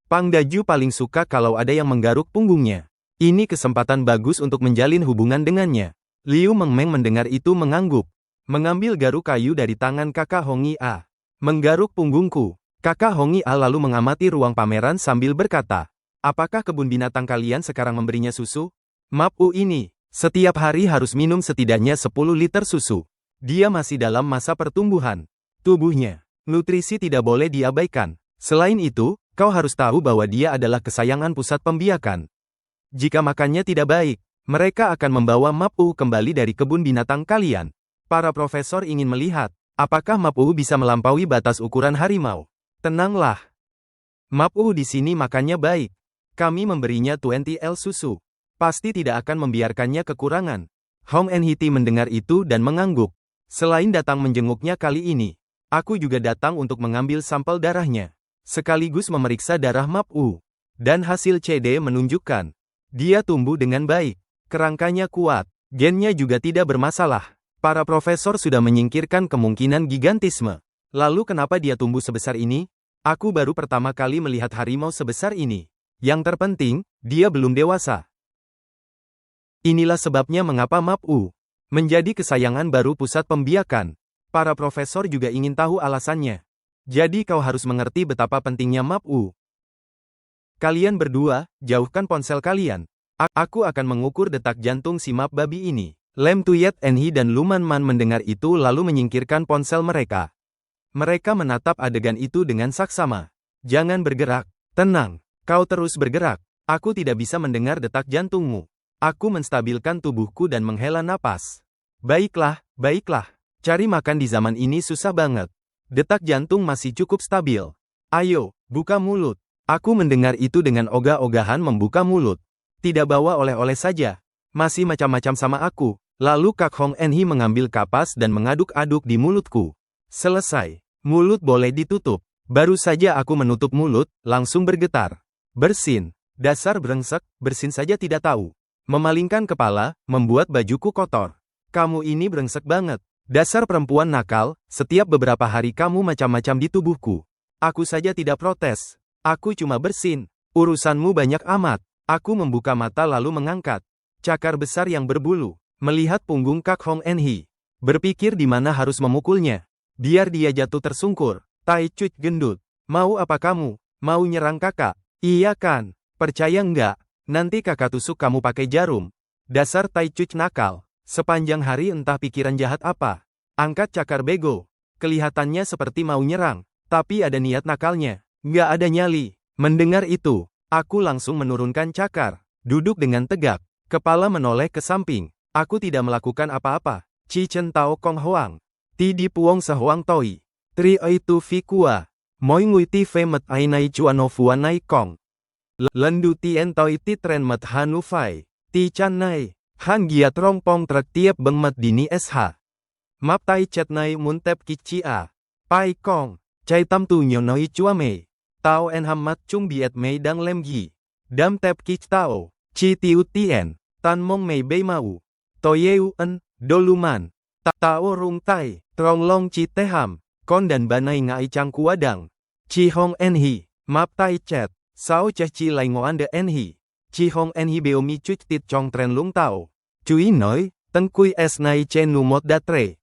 Pang Daju paling suka kalau ada yang menggaruk punggungnya. Ini kesempatan bagus untuk menjalin hubungan dengannya. Liu Mengmeng mendengar itu mengangguk. Mengambil garuk kayu dari tangan Kakak Hongi-a. Menggaruk punggungku. Kakak Hongi-a lalu mengamati ruang pameran sambil berkata, apakah kebun binatang kalian sekarang memberinya susu? Map-u ini, setiap hari harus minum setidaknya 10 liter susu. Dia masih dalam masa pertumbuhan. Tubuhnya, nutrisi tidak boleh diabaikan. Selain itu, kau harus tahu bahwa dia adalah kesayangan pusat pembiakan. Jika makannya tidak baik, mereka akan membawa Map-u kembali dari kebun binatang kalian. Para profesor ingin melihat, apakah Map-u bisa melampaui batas ukuran harimau. Tenanglah. Map-u di sini makannya baik. Kami memberinya 20 L susu. Pasti tidak akan membiarkannya kekurangan. Hong Enhiti mendengar itu dan mengangguk. Selain datang menjenguknya kali ini, aku juga datang untuk mengambil sampel darahnya. Sekaligus memeriksa darah Map-u. Dan hasil CD menunjukkan, dia tumbuh dengan baik. Kerangkanya kuat. Gennya juga tidak bermasalah. Para profesor sudah menyingkirkan kemungkinan gigantisme. Lalu kenapa dia tumbuh sebesar ini? Aku baru pertama kali melihat harimau sebesar ini. Yang terpenting, dia belum dewasa. Inilah sebabnya mengapa Map-u menjadi kesayangan baru pusat pembiakan. Para profesor juga ingin tahu alasannya. Jadi kau harus mengerti betapa pentingnya Map-u. Kalian berdua, jauhkan ponsel kalian. Aku akan mengukur detak jantung si Map babi ini. Lem Tuyet Enhi dan Luman Man mendengar itu lalu menyingkirkan ponsel mereka. Mereka menatap adegan itu dengan saksama. Jangan bergerak. Tenang. Kau terus bergerak. Aku tidak bisa mendengar detak jantungmu. Aku menstabilkan tubuhku dan menghela napas. Baiklah, baiklah. Cari makan di zaman ini susah banget. Detak jantung masih cukup stabil. Ayo, buka mulut. Aku mendengar itu dengan ogah-ogahan membuka mulut. Tidak bawa oleh-oleh saja. Masih macam-macam sama aku. Lalu Kak Hong Enhi mengambil kapas dan mengaduk-aduk di mulutku. Selesai. Mulut boleh ditutup. Baru saja aku menutup mulut, langsung bergetar. Bersin. Dasar brengsek, bersin saja tidak tahu. Memalingkan kepala, membuat bajuku kotor. Kamu ini brengsek banget. Dasar perempuan nakal, setiap beberapa hari kamu macam-macam di tubuhku. Aku saja tidak protes. Aku cuma bersin. Urusanmu banyak amat. Aku membuka mata lalu mengangkat cakar besar yang berbulu. Melihat punggung Kak Hong Enhi. Berpikir di mana harus memukulnya. Biar dia jatuh tersungkur. Tai Cuit gendut. Mau apa kamu? Mau nyerang kakak? Iya kan? Percaya enggak? Nanti kakak tusuk kamu pakai jarum. Dasar Tai Cuit nakal. Sepanjang hari entah pikiran jahat apa. Angkat cakar bego. Kelihatannya seperti mau nyerang. Tapi ada niat nakalnya. Nggak ada nyali. Mendengar itu, aku langsung menurunkan cakar. Duduk dengan tegak. Kepala menoleh ke samping. Aku tidak melakukan apa-apa. Chi Chen Tao Kong Hoang. Ti Di Puong Sehoang Toi. Tri Oi Tu Vi Kua. Moi Ngui Ti Fe Met Ai Nai Chuano Fuan Nai Kong. Lendu Tien Toi Ti Tren Met Hanu Fai. Ti Chan Nai. Han Giat Rong Pong Trek Tiep Beng Met Dini SH. Map Tai Chet Nai Mun Tep Kich Chia. Pai Kong. Chai Tam Tu Nyo Noi Chua Mei. Tao En Ham Mat Chung Biet Mei Dang Lem Gi. Dam Tep Kich Tao. Chi Tiu Tien. Tan Mong Mei Bei Mau. Toyeu En. Doluman. Tao Rung Tai. Trong Long Chi Teham. Kon dan Banai Ngai Chang Kuadang. Chi Hong Enhi. Map Tai Chet. Sao Cheh Chi Lai Ngoan De Enhi. Chi Hong Enhi Beo Mi Chuch Tit Chong Tren Lung Tao. Chui nói, Tân Kui Es Nai Chen Nu Mot Da Tre.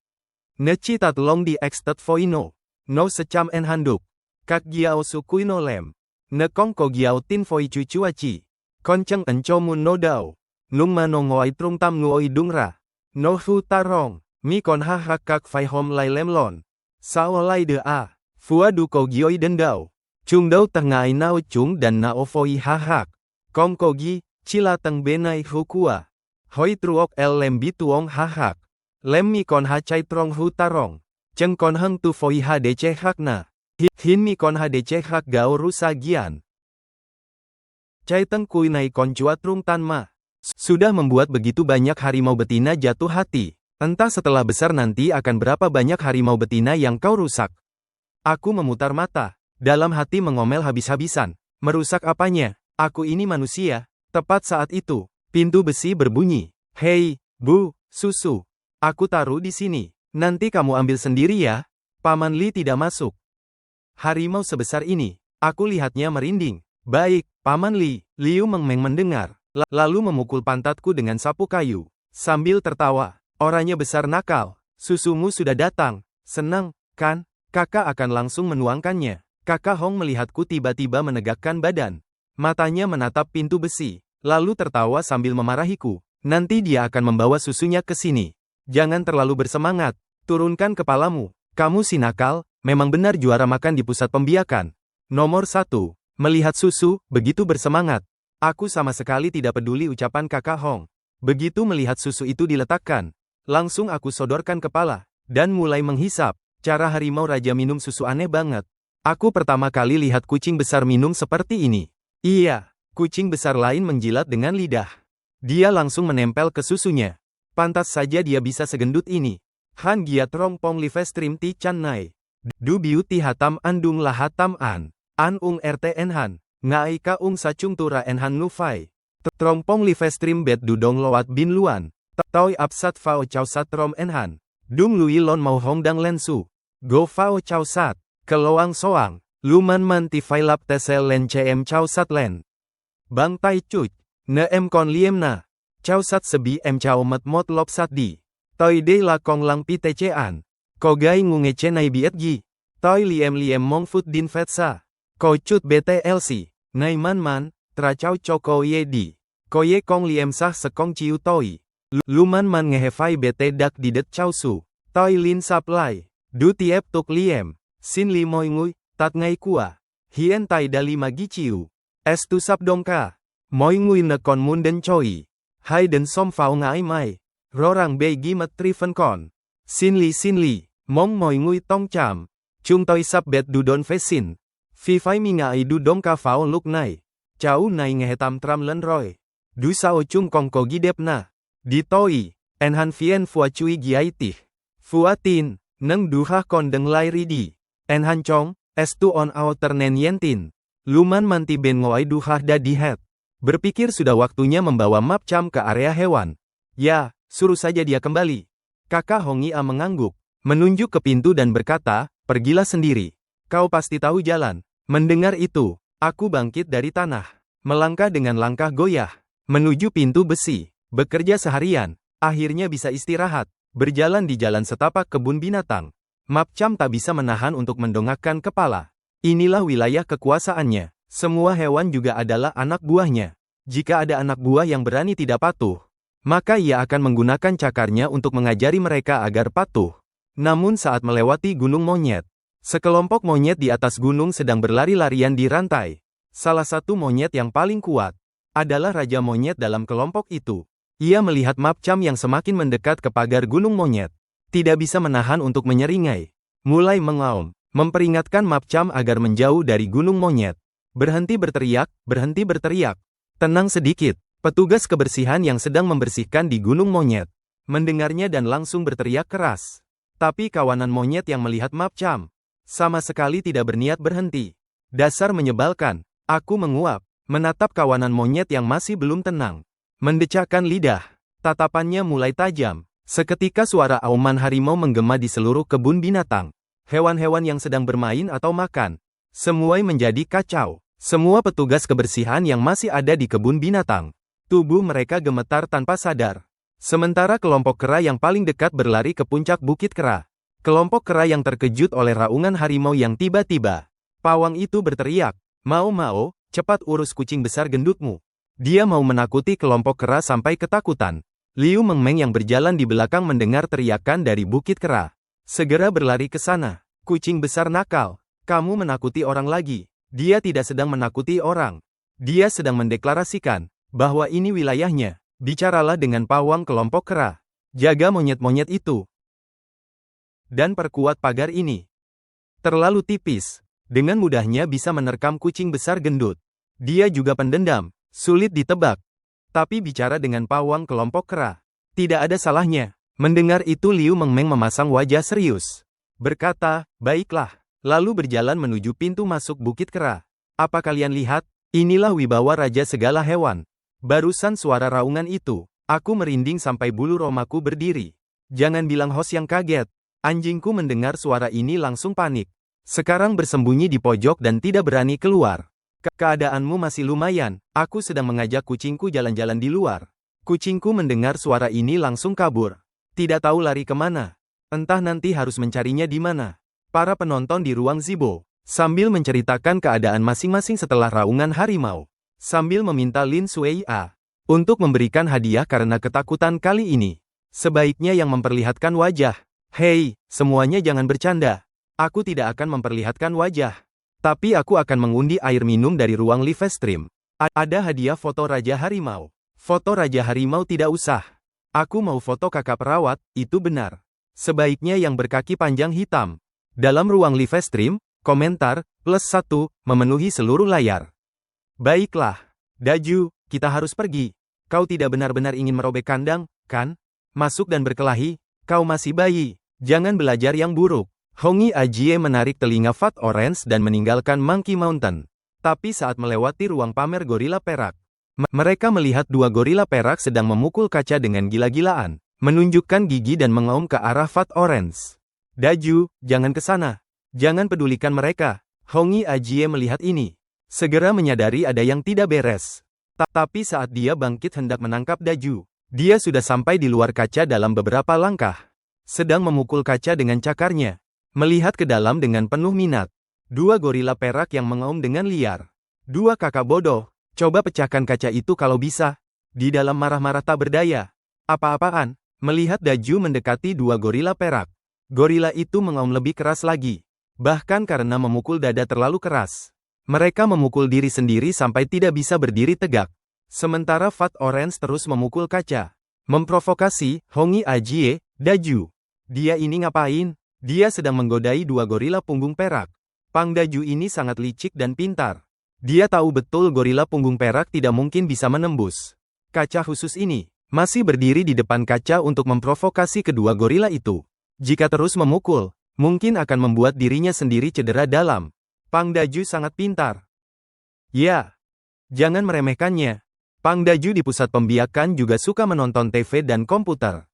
Ne Chi Tat Long Di Extat Foino. No Secam En Handuk. Kak Giao Su Kui No Lem. Ne Kong Ko Giao Tin Foi Chu Chua Chi. Kon Cheng En Cho Mun No Dao. Nung Ma No Ngoi Trung Tam Ngoi Dung Ra. No Hu Tarong. Mi Kon Ha Hak Kak Fai Hom Lai Lem Lon. Sao Lai De A. Phua Du Ko Gioi Den Dao. Chung Đâu Teng Ngai Nao Chung dan Nao Foi Ha Hak. Kong Ko Gi, Chila Teng Benai Hu Kua. Hoi Truok El Lem Bi Tuong Ha Hak. Lem Mi Kon Ha Chai Trong Hu Tarong. Cheng Kon Heng Tu Foi Ha De Che Hak Na. Hin Mi Kon Ha De Che Hak Gao Rusa Gian. Chai Teng Kui Nai Kon Chua Trung Tan Ma. Sudah membuat begitu banyak harimau betina jatuh hati. Entah setelah besar nanti akan berapa banyak harimau betina yang kau rusak. Aku memutar mata. Dalam hati mengomel habis-habisan. Merusak apanya? Aku ini manusia. Tepat saat itu, pintu besi berbunyi. Hei, Bu, susu. Aku taruh di sini. Nanti kamu ambil sendiri ya. Paman Li tidak masuk. Harimau sebesar ini. Aku lihatnya merinding. Baik, Paman Li. Liu Mengmeng mendengar. Lalu memukul pantatku dengan sapu kayu. Sambil tertawa. Orangnya besar nakal. Susumu sudah datang. Senang, kan? Kakak akan langsung menuangkannya. Kakak Hong melihatku tiba-tiba menegakkan badan. Matanya menatap pintu besi. Lalu tertawa sambil memarahiku. Nanti dia akan membawa susunya ke sini. Jangan terlalu bersemangat. Turunkan kepalamu. Kamu si nakal, memang benar juara makan di pusat pembiakan. Nomor 1. Melihat susu, begitu bersemangat. Aku sama sekali tidak peduli ucapan Kakak Hong. Begitu melihat susu itu diletakkan, langsung aku sodorkan kepala, dan mulai menghisap. Cara harimau raja minum susu aneh banget. Aku pertama kali lihat kucing besar minum seperti ini. Iya, kucing besar lain menjilat dengan lidah. Dia langsung menempel ke susunya. Pantas saja dia bisa segendut ini. Han Giat Rong Pong Livestream Ti Chan Nai. Du Beauty Hatam Andung La Hatam An. An Ung RTN Han. Ngai Ka Ung Sacung Tura En Han Nu Fai. Trong Pong Livestream Bet Dudong Loat Bin Luan. Toi Apsat Fao Chow Sat Rom En Han. Dung Lui Lon Mau Hong Dang Len Su. Go Fao Chow Sat. Keloang Soang. Luman Man Ti Fai Lap Tesel Len CM Chow Sat Len. Bang Tai Cuit. Ne Em Kon Liem Na. Chow Sat Sebi Em Chow Mat Mot Lop Sat Di. Toi De La Kong Lang Pi Tecean. Ko Gai Ngunge Cenai Biet Gi. Toi Liem Liem Mong Fut Din Fet Sa. Ko Cut BTLC. Nai Man Man. Tra Chow Choko Ye Di. Ko Ye Kong Liem Sah Sekong Chiu Toi. Luman Man Ngehefai BT Dak Didet Chow Su. Toi Lin Sap Lai. Du Tiep Tuk Liem. Sin Li Moi Ngui. Tat Ngai Kua. Hien Tai Da Lima Gi Chiu. Es Tu Sap Dongka. Moi Ngui Ne Kon Mun Den Choi. Hai den som phao ngãi mai. Rorang bei gi mat triven con. Xin li, mong moi ngui tong cham. Chung toi sap bet du don phê xin. Phi phái mi ngại du dom ca phao lúc này. Cháu này nghe tam tram lân rồi. Du sao chung kong ko gi dep na. Di toi, en han fien phua chui gi ai tih. Phua tin, nâng du ha con deng lai ri di. En han chong, estu on alternen yentin. Luman manti ben ngoai du ha da di het. Berpikir sudah waktunya membawa Map Cham ke area hewan. Ya, suruh saja dia kembali. Kakak Hongia mengangguk, menunjuk ke pintu dan berkata, pergilah sendiri. Kau pasti tahu jalan. Mendengar itu, aku bangkit dari tanah. Melangkah dengan langkah goyah. Menuju pintu besi. Bekerja seharian. Akhirnya bisa istirahat. Berjalan di jalan setapak kebun binatang. Map Cham tak bisa menahan untuk mendongakkan kepala. Inilah wilayah kekuasaannya. Semua hewan juga adalah anak buahnya. Jika ada anak buah yang berani tidak patuh, maka ia akan menggunakan cakarnya untuk mengajari mereka agar patuh. Namun saat melewati gunung monyet, sekelompok monyet di atas gunung sedang berlari-larian di rantai. Salah satu monyet yang paling kuat adalah raja monyet dalam kelompok itu. Ia melihat Map Cham yang semakin mendekat ke pagar gunung monyet. Tidak bisa menahan untuk menyeringai. Mulai mengaum, memperingatkan Map Cham agar menjauh dari gunung monyet. Berhenti berteriak, berhenti berteriak. Tenang sedikit. Petugas kebersihan yang sedang membersihkan di gunung monyet mendengarnya dan langsung berteriak keras. Tapi kawanan monyet yang melihat Map Cham sama sekali tidak berniat berhenti. Dasar menyebalkan. Aku menguap, menatap kawanan monyet yang masih belum tenang. Mendecakkan lidah. Tatapannya mulai tajam. Seketika suara auman harimau menggema di seluruh kebun binatang. Hewan-hewan yang sedang bermain atau makan semua menjadi kacau. Semua petugas kebersihan yang masih ada di kebun binatang, tubuh mereka gemetar tanpa sadar. Sementara kelompok kera yang paling dekat berlari ke puncak bukit kera. Kelompok kera yang terkejut oleh raungan harimau yang tiba-tiba. Pawang itu berteriak, "Mau, cepat urus kucing besar gendutmu." Dia mau menakuti kelompok kera sampai ketakutan. Liu Mengmeng yang berjalan di belakang mendengar teriakan dari bukit kera. Segera berlari ke sana. Kucing besar nakal, kamu menakuti orang lagi. Dia tidak sedang menakuti orang. Dia sedang mendeklarasikan bahwa ini wilayahnya. Bicaralah dengan pawang kelompok kera. Jaga monyet-monyet itu. Dan perkuat pagar ini. Terlalu tipis. Dengan mudahnya bisa menerkam kucing besar gendut. Dia juga pendendam. Sulit ditebak. Tapi bicara dengan pawang kelompok kera. Tidak ada salahnya. Mendengar itu Liu Mengmeng memasang wajah serius. Berkata, baiklah. Lalu berjalan menuju pintu masuk bukit kera. Apa kalian lihat? Inilah wibawa raja segala hewan. Barusan suara raungan itu. Aku merinding sampai bulu romaku berdiri. Jangan bilang host yang kaget. Anjingku mendengar suara ini langsung panik. Sekarang bersembunyi di pojok dan tidak berani keluar. Keadaanmu masih lumayan. Aku sedang mengajak kucingku jalan-jalan di luar. Kucingku mendengar suara ini langsung kabur. Tidak tahu lari kemana. Entah nanti harus mencarinya di mana. Para penonton di ruang Zibo, sambil menceritakan keadaan masing-masing setelah raungan harimau. Sambil meminta Lin Suei-a untuk memberikan hadiah karena ketakutan kali ini. Sebaiknya yang memperlihatkan wajah. Hei, semuanya jangan bercanda. Aku tidak akan memperlihatkan wajah. Tapi aku akan mengundi air minum dari ruang live stream. Ada hadiah foto Raja Harimau. Foto Raja Harimau tidak usah. Aku mau foto kakak perawat, itu benar. Sebaiknya yang berkaki panjang hitam. Dalam ruang live stream, komentar, +1, memenuhi seluruh layar. Baiklah. Daju, kita harus pergi. Kau tidak benar-benar ingin merobek kandang, kan? Masuk dan berkelahi, kau masih bayi. Jangan belajar yang buruk. Hongi Ajie menarik telinga Fat Orange dan meninggalkan Monkey Mountain. Tapi saat melewati ruang pamer gorila perak, mereka melihat dua gorila perak sedang memukul kaca dengan gila-gilaan, menunjukkan gigi dan mengaum ke arah Fat Orange. Daju, jangan ke sana. Jangan pedulikan mereka. Hongi Ajie melihat ini. Segera menyadari ada yang tidak beres. Tapi saat dia bangkit hendak menangkap Daju, dia sudah sampai di luar kaca dalam beberapa langkah. Sedang memukul kaca dengan cakarnya. Melihat ke dalam dengan penuh minat. Dua gorila perak yang mengaum dengan liar. Dua kakak bodoh. Coba pecahkan kaca itu kalau bisa. Di dalam marah-marah tak berdaya. Apa-apaan? Melihat Daju mendekati dua gorila perak. Gorila itu mengaum lebih keras lagi. Bahkan karena memukul dada terlalu keras. Mereka memukul diri sendiri sampai tidak bisa berdiri tegak. Sementara Fat Orange terus memukul kaca. Memprovokasi, Hongi Ajie, Daju. Dia ini ngapain? Dia sedang menggodai dua gorila punggung perak. Pang Daju ini sangat licik dan pintar. Dia tahu betul gorila punggung perak tidak mungkin bisa menembus kaca khusus ini. Masih berdiri di depan kaca untuk memprovokasi kedua gorila itu. Jika terus memukul, mungkin akan membuat dirinya sendiri cedera dalam. Pang Daju sangat pintar. Ya, jangan meremehkannya. Pang Daju di pusat pembiakan juga suka menonton TV dan komputer.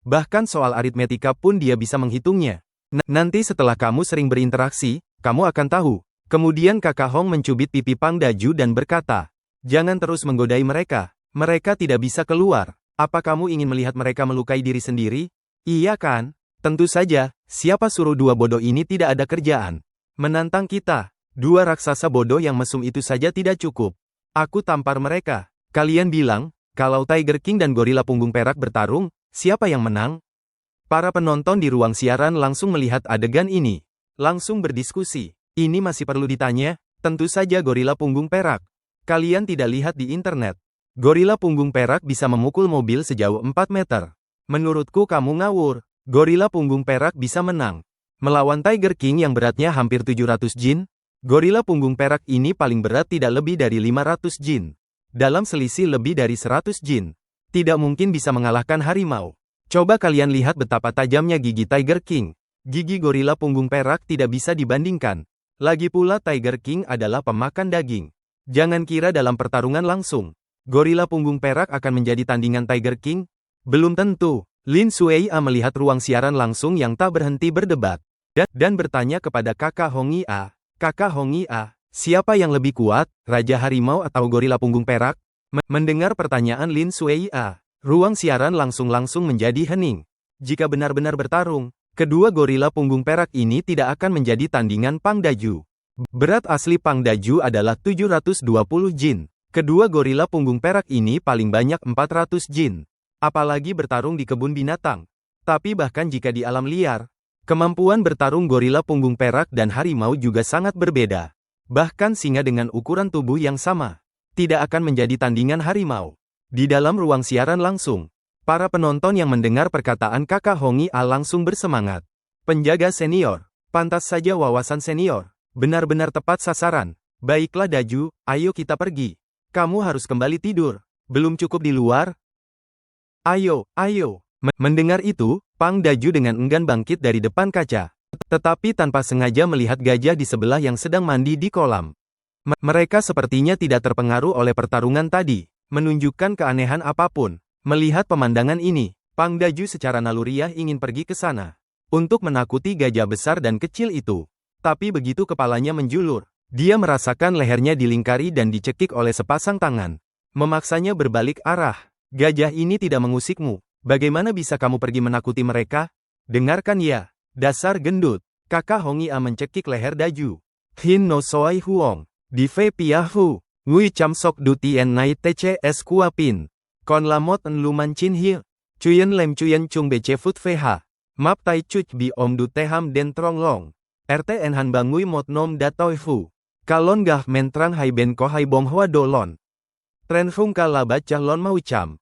Bahkan soal aritmetika pun dia bisa menghitungnya. Nanti setelah kamu sering berinteraksi, kamu akan tahu. Kemudian Kakak Hong mencubit pipi Pang Daju dan berkata, jangan terus menggodai mereka. Mereka tidak bisa keluar. Apa kamu ingin melihat mereka melukai diri sendiri? Iya kan? Tentu saja, siapa suruh dua bodoh ini tidak ada kerjaan? Menantang kita. Dua raksasa bodoh yang mesum itu saja tidak cukup. Aku tampar mereka. Kalian bilang, kalau Tiger King dan gorila punggung perak bertarung, siapa yang menang? Para penonton di ruang siaran langsung melihat adegan ini. Langsung berdiskusi. Ini masih perlu ditanya? Tentu saja gorila punggung perak. Kalian tidak lihat di internet. Gorila punggung perak bisa memukul mobil sejauh 4 meter. Menurutku kamu ngawur. Gorila punggung perak bisa menang. Melawan Tiger King yang beratnya hampir 700 jin, gorila punggung perak ini paling berat tidak lebih dari 500 jin. Dalam selisih lebih dari 100 jin. Tidak mungkin bisa mengalahkan harimau. Coba kalian lihat betapa tajamnya gigi Tiger King. Gigi gorila punggung perak tidak bisa dibandingkan. Lagi pula Tiger King adalah pemakan daging. Jangan kira dalam pertarungan langsung, gorila punggung perak akan menjadi tandingan Tiger King. Belum tentu. Lin Sueia melihat ruang siaran langsung yang tak berhenti berdebat. Dan bertanya kepada Kakak Hongi A. Kakak Hongi A. Siapa yang lebih kuat, Raja Harimau atau gorila punggung perak? Mendengar pertanyaan Lin Sueia, ruang siaran langsung menjadi hening. Jika benar-benar bertarung, kedua gorila punggung perak ini tidak akan menjadi tandingan Pang Daju. Berat asli Pang Daju adalah 720 jin. Kedua gorila punggung perak ini paling banyak 400 jin. Apalagi bertarung di kebun binatang. Tapi bahkan jika di alam liar, kemampuan bertarung gorila punggung perak dan harimau juga sangat berbeda. Bahkan singa dengan ukuran tubuh yang sama tidak akan menjadi tandingan harimau. Di dalam ruang siaran langsung, para penonton yang mendengar perkataan Kakak Hongi A langsung bersemangat. Penjaga senior, pantas saja wawasan senior, benar-benar tepat sasaran. Baiklah Daju, ayo kita pergi. Kamu harus kembali tidur. Belum cukup di luar? Ayo, ayo. Mendengar itu, Pang Daju dengan enggan bangkit dari depan kaca. Tetapi tanpa sengaja melihat gajah di sebelah yang sedang mandi di kolam. Mereka sepertinya tidak terpengaruh oleh pertarungan tadi, menunjukkan keanehan apapun. Melihat pemandangan ini, Pang Daju secara naluriah ingin pergi ke sana untuk menakuti gajah besar dan kecil itu. Tapi begitu kepalanya menjulur, dia merasakan lehernya dilingkari dan dicekik oleh sepasang tangan. Memaksanya berbalik arah. Gajah ini tidak mengusikmu. Bagaimana bisa kamu pergi menakuti mereka? Dengarkan ya. Dasar gendut. Kakak Hongi A mencekik leher Daju. Hin no soai huong. Di fe piahu. Ngui cham sok du tien nai tcs kuapin. Kon lamot en luman chin hi. Cuyen lem cuyen chung bece fut feha. Map tai cuch bi om du teham den trong long. RTN han bangui mot nom datoi fu. Kalon gah mentrang hai ben ko hai bom hua dolon. Tren fung kala bacah lon mau cham.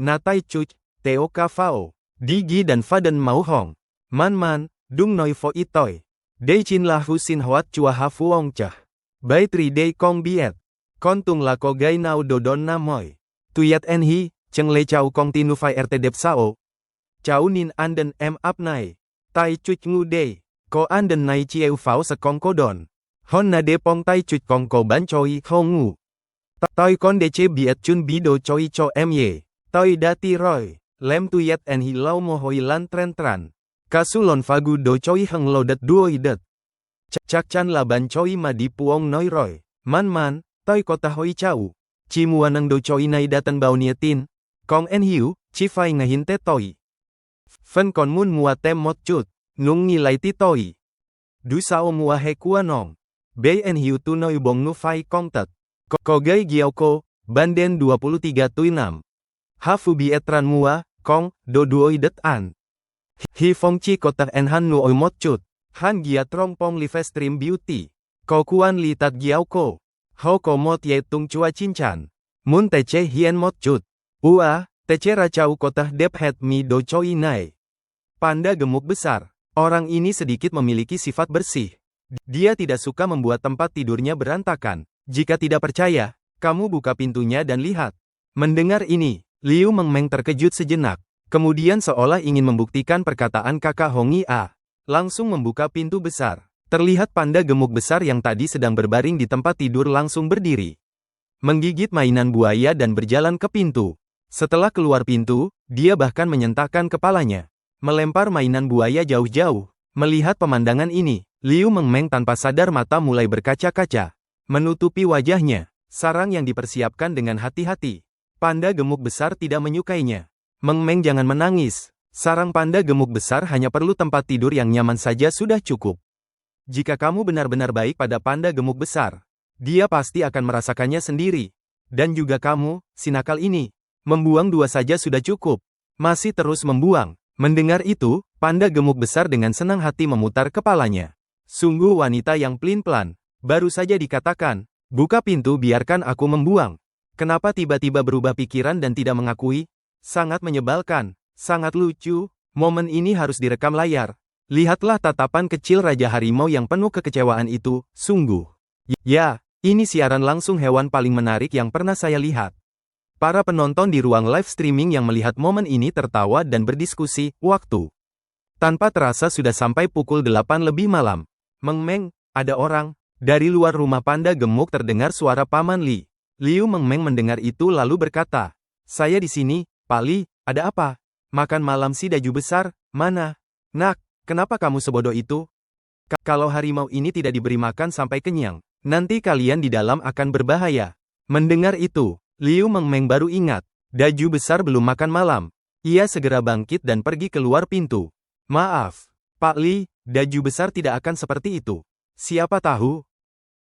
Natai cuch. Teo ka fao. Digi dan faden mau hong. Man. Dung noi fo itoi. Dei chin la hu sin hoat chua ha fuong chah. Bai tri dei kong biet. Kontung la ko gai nau dodon na moi. Tuyat en hi, cheng le chau kong tinu fai rt dep sao. Chau nin anden em ap nai. Tai chuch ngu dei. Ko anden nai chieu fao sa kong kodon. Hon na de pong tai chuch kong ko ban choi hong ngu. Toi kon de che biet chun bido choi cho em ye. Toi dati roy. Lem tuyat en hi lau mo hoi lan tran. Kasulon fagu do choi heng lo dat duoi dat. Chak chan la ban choi ma di puong noi roy. Man, toi kota hoi chau. Chimua nang do choi nai datan bau nietin. Kong en hiu, chi fai ngahin te toi. Fen kon mun mua tem mot chut. Nung ngilai ti toi. Du sao mua he kua nong. Bei en hiu tu noi bong nu fai kong tat. Ko gai giao ko, banden 23 tui nam. Hafu bi etran mua, kong, do duoi dat an. Hi phong chi kotak en han nu oi mot chut. Han gia trong pong li stream beauty. Ko kuan li tat giao ko. Ho ko mot ye tung chua chin chan. Mun tece hien mot cut. Ua, tece racau kotah dep het mi do choi nai. Panda gemuk besar. Orang ini sedikit memiliki sifat bersih. Dia tidak suka membuat tempat tidurnya berantakan. Jika tidak percaya, kamu buka pintunya dan lihat. Mendengar ini, Liu Mengmeng terkejut sejenak. Kemudian seolah ingin membuktikan perkataan kakak Hong Yi, langsung membuka pintu besar. Terlihat panda gemuk besar yang tadi sedang berbaring di tempat tidur langsung berdiri. Menggigit mainan buaya dan berjalan ke pintu. Setelah keluar pintu, dia bahkan menyentakkan kepalanya. Melempar mainan buaya jauh-jauh. Melihat pemandangan ini, Liu Mengmeng tanpa sadar mata mulai berkaca-kaca. Menutupi wajahnya, sarang yang dipersiapkan dengan hati-hati. Panda gemuk besar tidak menyukainya. Mengmeng jangan menangis. Sarang panda gemuk besar hanya perlu tempat tidur yang nyaman saja sudah cukup. Jika kamu benar-benar baik pada panda gemuk besar, dia pasti akan merasakannya sendiri. Dan juga kamu, si nakal ini. Membuang 2 saja sudah cukup. Masih terus membuang. Mendengar itu, panda gemuk besar dengan senang hati memutar kepalanya. Sungguh wanita yang pelin-pelan. Baru saja dikatakan, buka pintu biarkan aku membuang. Kenapa tiba-tiba berubah pikiran dan tidak mengakui? Sangat menyebalkan, sangat lucu. Momen ini harus direkam layar. Lihatlah tatapan kecil Raja Harimau yang penuh kekecewaan itu, sungguh. Ya, ini siaran langsung hewan paling menarik yang pernah saya lihat. Para penonton di ruang live streaming yang melihat momen ini tertawa dan berdiskusi, waktu. Tanpa terasa sudah sampai pukul 8 lebih malam. Mengmeng, ada orang. Dari luar rumah panda gemuk terdengar suara Paman Li. Liu Mengmeng mendengar itu lalu berkata, saya di sini, Pak Li, ada apa? Makan malam si Daju besar, mana? Nak, kenapa kamu sebodoh itu? Kalau harimau ini tidak diberi makan sampai kenyang, nanti kalian di dalam akan berbahaya. Mendengar itu, Liu Mengmeng baru ingat, Daju besar belum makan malam. Ia segera bangkit dan pergi keluar pintu. Maaf, Pak Li, Daju besar tidak akan seperti itu. Siapa tahu?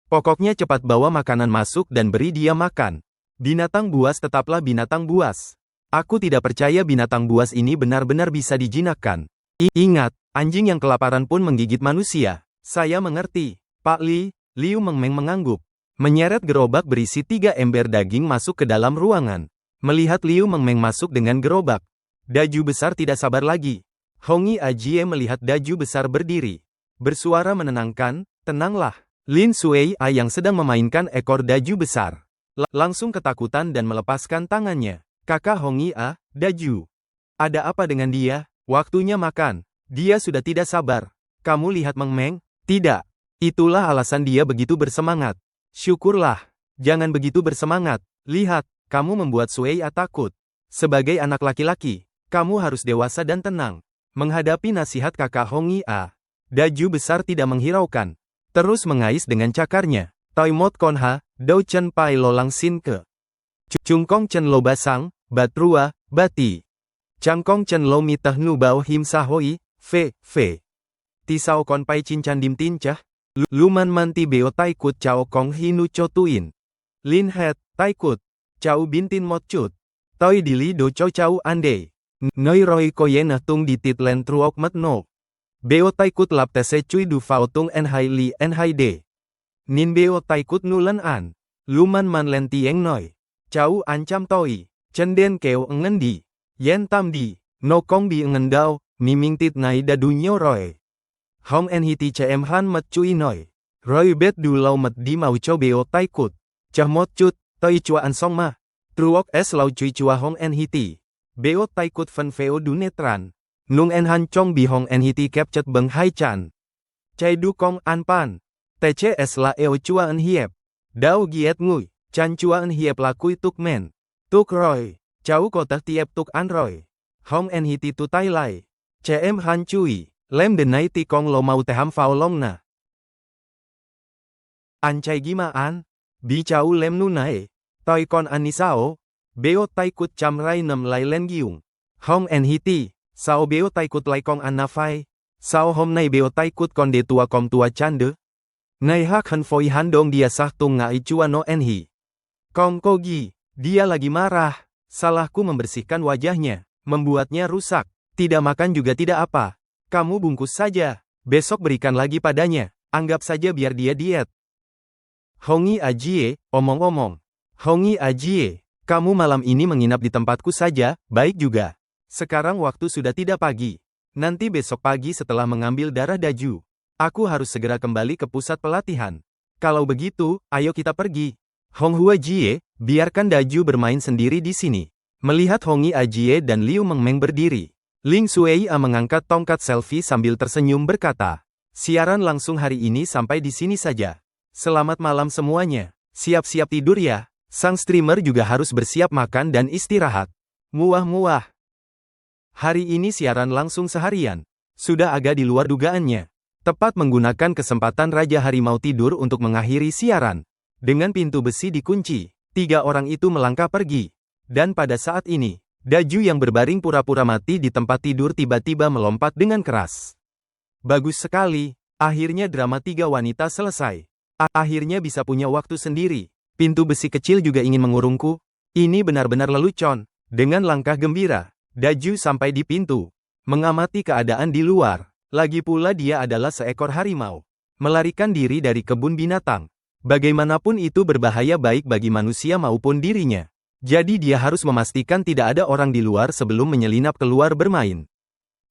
Pokoknya cepat bawa makanan masuk dan beri dia makan. Binatang buas tetaplah binatang buas. Aku tidak percaya binatang buas ini benar-benar bisa dijinakkan. Ingat, anjing yang kelaparan pun menggigit manusia. Saya mengerti, Pak Li. Liu Mengmeng mengangguk. Menyeret gerobak berisi 3 ember daging masuk ke dalam ruangan. Melihat Liu Mengmeng masuk dengan gerobak, Daju besar tidak sabar lagi. Hong Yi melihat Daju besar berdiri. Bersuara menenangkan, tenanglah. Lin Sui yang sedang memainkan ekor Daju besar. Langsung ketakutan dan melepaskan tangannya. Kakak Hong Yi, Daju. Ada apa dengan dia? Waktunya makan. Dia sudah tidak sabar. Kamu lihat Mengmeng? Tidak. Itulah alasan dia begitu bersemangat. Syukurlah. Jangan begitu bersemangat. Lihat, kamu membuat Sui takut. Sebagai anak laki-laki, kamu harus dewasa dan tenang. Menghadapi nasihat kakak Hong Yi, Daju besar tidak menghiraukan. Terus mengais dengan cakarnya. Toi mot kon ha, dou chen pai lo lang sin ke. Chungkong chen lo basang, batrua, bati. Changkong chen lo mitah nu bao him sa hoi, fe. Tisao kon pai cincan dim tincah. Luman manti beo taikut chao kong hinu chotuin. Lin het, taikut. Chao bintin mot chut. Toi dili do chao ande. Noi roi koyenah tung ditit len truok mat no. Beo taikut lap tese cui du fao tung en hai li en hai de. Nin beo taikut nulan an. Luman man len tieng noi. Chau ancam toi. Cenden keo ngendi. Yen tam di. No kong bi ngendau. Miming tit nai dadu nyo roy. Hong en hiti cem han mat cui noi. Roy bet du lau mat di mau cho beo taikut. Cah mot cut. Toi chua an song ma. Truok es lau cui chua hong en hiti. Beo taikut fan feo du netran. Nung en han chong bi hong en hiti kep chet beng hai chan. Chai du kong an pan. Tece es la eo chua en hiep. Dau giet ngui. Chan chua en hiep la kui tuk men. Tuk roy. Chau ko tak tiep tuk an roy. Hong en hiti tu tai lai. Che em han chui. Lem denai ti kong lo mau teham fao long na. An chai gima an. Bi chau lem nu nae. Toi kon anisao. Beo taikut cham rai nam lai len giung. Hong en hiti. Sao beo taikut lai kong an na phai? Sao hôm nay beo taikut kon de tua kom tua chan de? Nay hak han foi han dong dia sah tung ngai chua no en hi. Kong kogi, dia lagi marah. Salahku membersihkan wajahnya, membuatnya rusak. Tidak makan juga tidak apa. Kamu bungkus saja. Besok berikan lagi padanya. Anggap saja biar dia diet. Hong Yi omong-omong. Hongi Ajie, kamu malam ini menginap di tempatku saja, baik juga. Sekarang waktu sudah tidak pagi. Nanti besok pagi setelah mengambil darah Daju, aku harus segera kembali ke pusat pelatihan. Kalau begitu, ayo kita pergi. Honghua Jie, biarkan Daju bermain sendiri di sini. Melihat Hongi Ajie dan Liu Mengmeng berdiri, Ling Xueia mengangkat tongkat selfie sambil tersenyum berkata, siaran langsung hari ini sampai di sini saja. Selamat malam semuanya. Siap-siap tidur ya. Sang streamer juga harus bersiap makan dan istirahat. Muah-muah. Hari ini siaran langsung seharian. Sudah agak di luar dugaannya. Tepat menggunakan kesempatan Raja Harimau tidur untuk mengakhiri siaran. Dengan pintu besi dikunci, 3 orang itu melangkah pergi. Dan pada saat ini, Daju yang berbaring pura-pura mati di tempat tidur tiba-tiba melompat dengan keras. Bagus sekali, akhirnya drama 3 wanita selesai. Akhirnya bisa punya waktu sendiri. Pintu besi kecil juga ingin mengurungku. Ini benar-benar lelucon. Dengan langkah gembira, Daju sampai di pintu. Mengamati keadaan di luar. Lagi pula dia adalah seekor harimau. Melarikan diri dari kebun binatang. Bagaimanapun itu berbahaya baik bagi manusia maupun dirinya. Jadi dia harus memastikan tidak ada orang di luar sebelum menyelinap keluar bermain.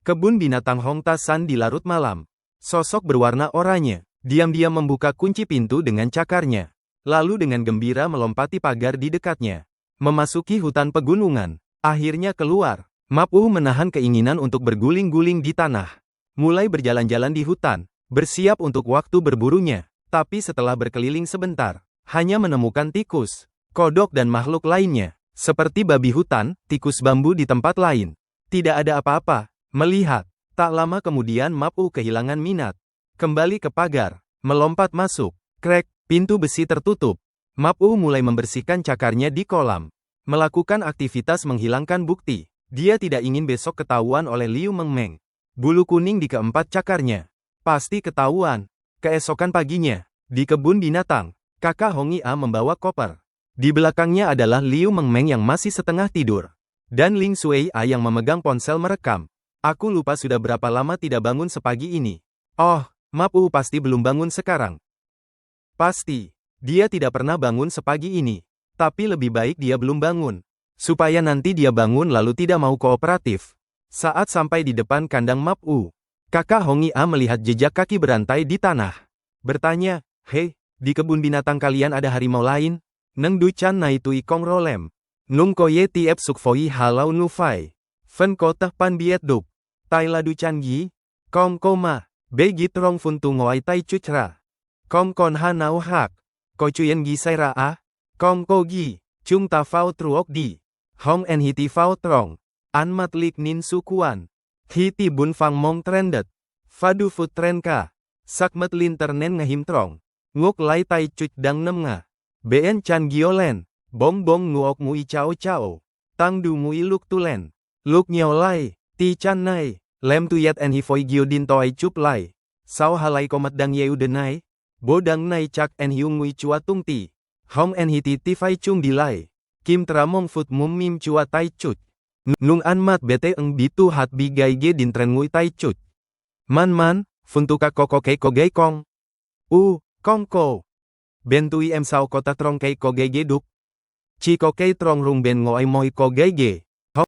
Kebun binatang Hongtasan di larut malam. Sosok berwarna oranye, diam-diam membuka kunci pintu dengan cakarnya. Lalu dengan gembira melompati pagar di dekatnya. Memasuki hutan pegunungan. Akhirnya keluar. Mapu menahan keinginan untuk berguling-guling di tanah. Mulai berjalan-jalan di hutan. Bersiap untuk waktu berburunya. Tapi setelah berkeliling sebentar, hanya menemukan tikus, kodok dan makhluk lainnya. Seperti babi hutan, tikus bambu di tempat lain. Tidak ada apa-apa. Melihat. Tak lama kemudian Mapu kehilangan minat. Kembali ke pagar. Melompat masuk. Krek. Pintu besi tertutup. Mapu mulai membersihkan cakarnya di kolam. Melakukan aktivitas menghilangkan bukti. Dia tidak ingin besok ketahuan oleh Liu Mengmeng. Bulu kuning di keempat cakarnya. Pasti ketahuan. Keesokan paginya, di kebun binatang, kakak Hongi A membawa koper. Di belakangnya adalah Liu Mengmeng yang masih setengah tidur. Dan Ling Xueia yang memegang ponsel merekam. Aku lupa sudah berapa lama tidak bangun sepagi ini. Oh, Mapu pasti belum bangun sekarang. Pasti, dia tidak pernah bangun sepagi ini. Tapi lebih baik dia belum bangun. Supaya nanti dia bangun lalu tidak mau kooperatif. Saat sampai di depan kandang Mapu, kakak Hongi A melihat jejak kaki berantai di tanah. Bertanya, hei, di kebun binatang kalian ada harimau lain? Neng ducan nai tui kong rolem. Nung koye tiep suk foi halau nu fai. Fen ko teh pan biet dup. Tai la ducan gi. Kong koma. Begit rong fun tu ngoai tai cucra. Kong kon ha nau hak. Ko cuyen gi sai ra a. Kong ko gi. Chung ta fao truok di. Hong en hiti fao trong. An mat lik nin sukuan. Hiti bun fang mong trendet. Fadu fut tren ka. Sak met lin ternen ngahim trong. Nguk lai tai cuc dang nem nga. Been chan giolen. Bong bong nguok mui chao chao. Tang du mui luk tulen. Luk nyao lai. Ti chan nai. Lem tu yet en hi foi gio din toi chup lai. Sao halai komat dang yeu denai. Bo dang nai chak en hiu ngui chua tung ti. Hong en hi ti ti fai chung di lai. Kim tramong fut mum mim chua tai chuc. Nung an mat bete eng bitu hat bi gai ge din tren ngui tai chuc. Man man, funtuka koko kei ko gai kong. Kong ko. Bentui em sao kota trong kei ko gai ge duk. Chi ko kei trong rung ben ngoi moi ko gai ge.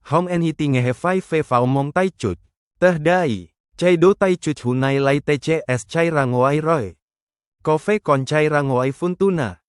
Hong en hi ti ngehe fai fe fao mong tai chuc. Teh dai, chai do tai chuc hunai lai tcs chai rangoi roi. Ko fe kon chai rangoi funtuna.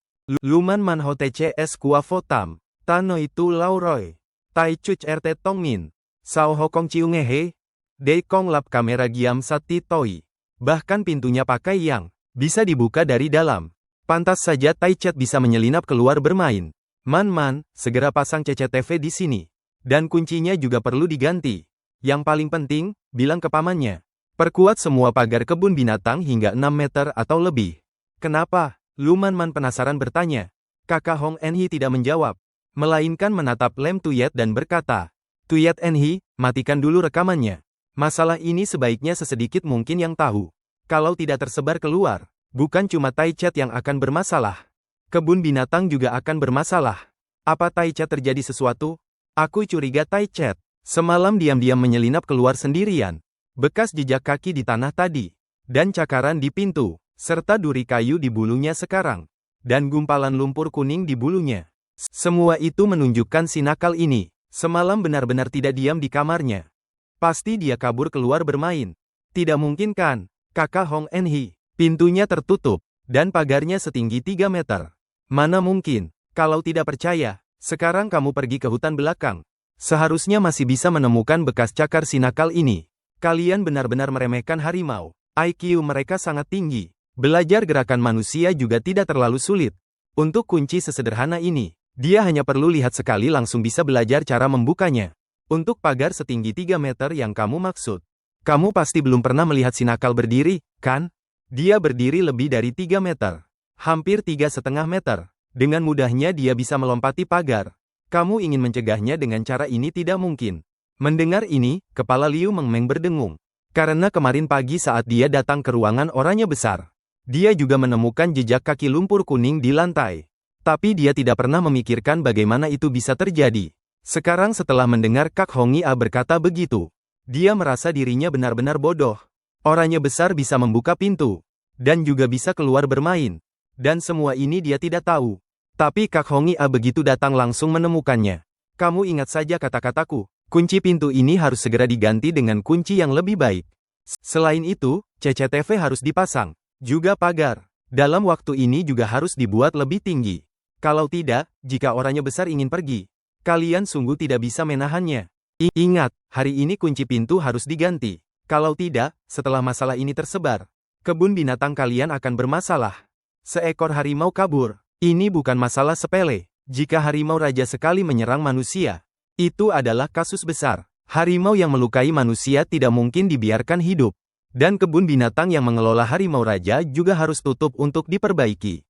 Luman man ho tcs kua fotam. Tano itu lau roi. Tai cuc rt tong min. Sao ho kong ciu ngehe. Dei kong lap kamera giam sati toi. Bahkan pintunya pakai yang bisa dibuka dari dalam. Pantas saja Tai Chat bisa menyelinap keluar bermain. Man, segera pasang CCTV di sini. Dan kuncinya juga perlu diganti. Yang paling penting, bilang ke pamannya. Perkuat semua pagar kebun binatang hingga 6 meter atau lebih. Kenapa? Luman Man penasaran bertanya. Kakak Hong Enhi tidak menjawab. Melainkan menatap Lem Tuyet dan berkata. Tuyet Enhi, matikan dulu rekamannya. Masalah ini sebaiknya sesedikit mungkin yang tahu. Kalau tidak tersebar keluar, bukan cuma Tai Chat yang akan bermasalah. Kebun binatang juga akan bermasalah. Apa Tai Chat terjadi sesuatu? Aku curiga Tai Chat semalam diam-diam menyelinap keluar sendirian. Bekas jejak kaki di tanah tadi. Dan cakaran di pintu. Serta duri kayu di bulunya sekarang. Dan gumpalan lumpur kuning di bulunya. Semua itu menunjukkan si nakal ini semalam benar-benar tidak diam di kamarnya. Pasti dia kabur keluar bermain. Tidak mungkin kan? Kakak Hong Enhi. Pintunya tertutup, dan pagarnya setinggi 3 meter. Mana mungkin? Kalau tidak percaya, sekarang kamu pergi ke hutan belakang. Seharusnya masih bisa menemukan bekas cakar si nakal ini. Kalian benar-benar meremehkan harimau. IQ mereka sangat tinggi. Belajar gerakan manusia juga tidak terlalu sulit. Untuk kunci sesederhana ini, dia hanya perlu lihat sekali langsung bisa belajar cara membukanya. Untuk pagar setinggi 3 meter yang kamu maksud. Kamu pasti belum pernah melihat si nakal berdiri, kan? Dia berdiri lebih dari 3 meter. Hampir 3,5 meter. Dengan mudahnya dia bisa melompati pagar. Kamu ingin mencegahnya dengan cara ini tidak mungkin. Mendengar ini, kepala Liu Mengmeng berdengung. Karena kemarin pagi saat dia datang ke ruangan oranye besar, dia juga menemukan jejak kaki lumpur kuning di lantai. Tapi dia tidak pernah memikirkan bagaimana itu bisa terjadi. Sekarang setelah mendengar Kak Hongi A berkata begitu, dia merasa dirinya benar-benar bodoh. Oranye besar bisa membuka pintu, dan juga bisa keluar bermain. Dan semua ini dia tidak tahu. Tapi Kak Hongi A begitu datang langsung menemukannya. Kamu ingat saja kata-kataku, kunci pintu ini harus segera diganti dengan kunci yang lebih baik. Selain itu, CCTV harus dipasang. Juga pagar. Dalam waktu ini juga harus dibuat lebih tinggi. Kalau tidak, jika oranye besar ingin pergi, kalian sungguh tidak bisa menahannya. Ingat, hari ini kunci pintu harus diganti. Kalau tidak, setelah masalah ini tersebar, kebun binatang kalian akan bermasalah. Seekor harimau kabur. Ini bukan masalah sepele. Jika harimau raja sekali menyerang manusia, itu adalah kasus besar. Harimau yang melukai manusia tidak mungkin dibiarkan hidup. Dan kebun binatang yang mengelola harimau raja juga harus tutup untuk diperbaiki.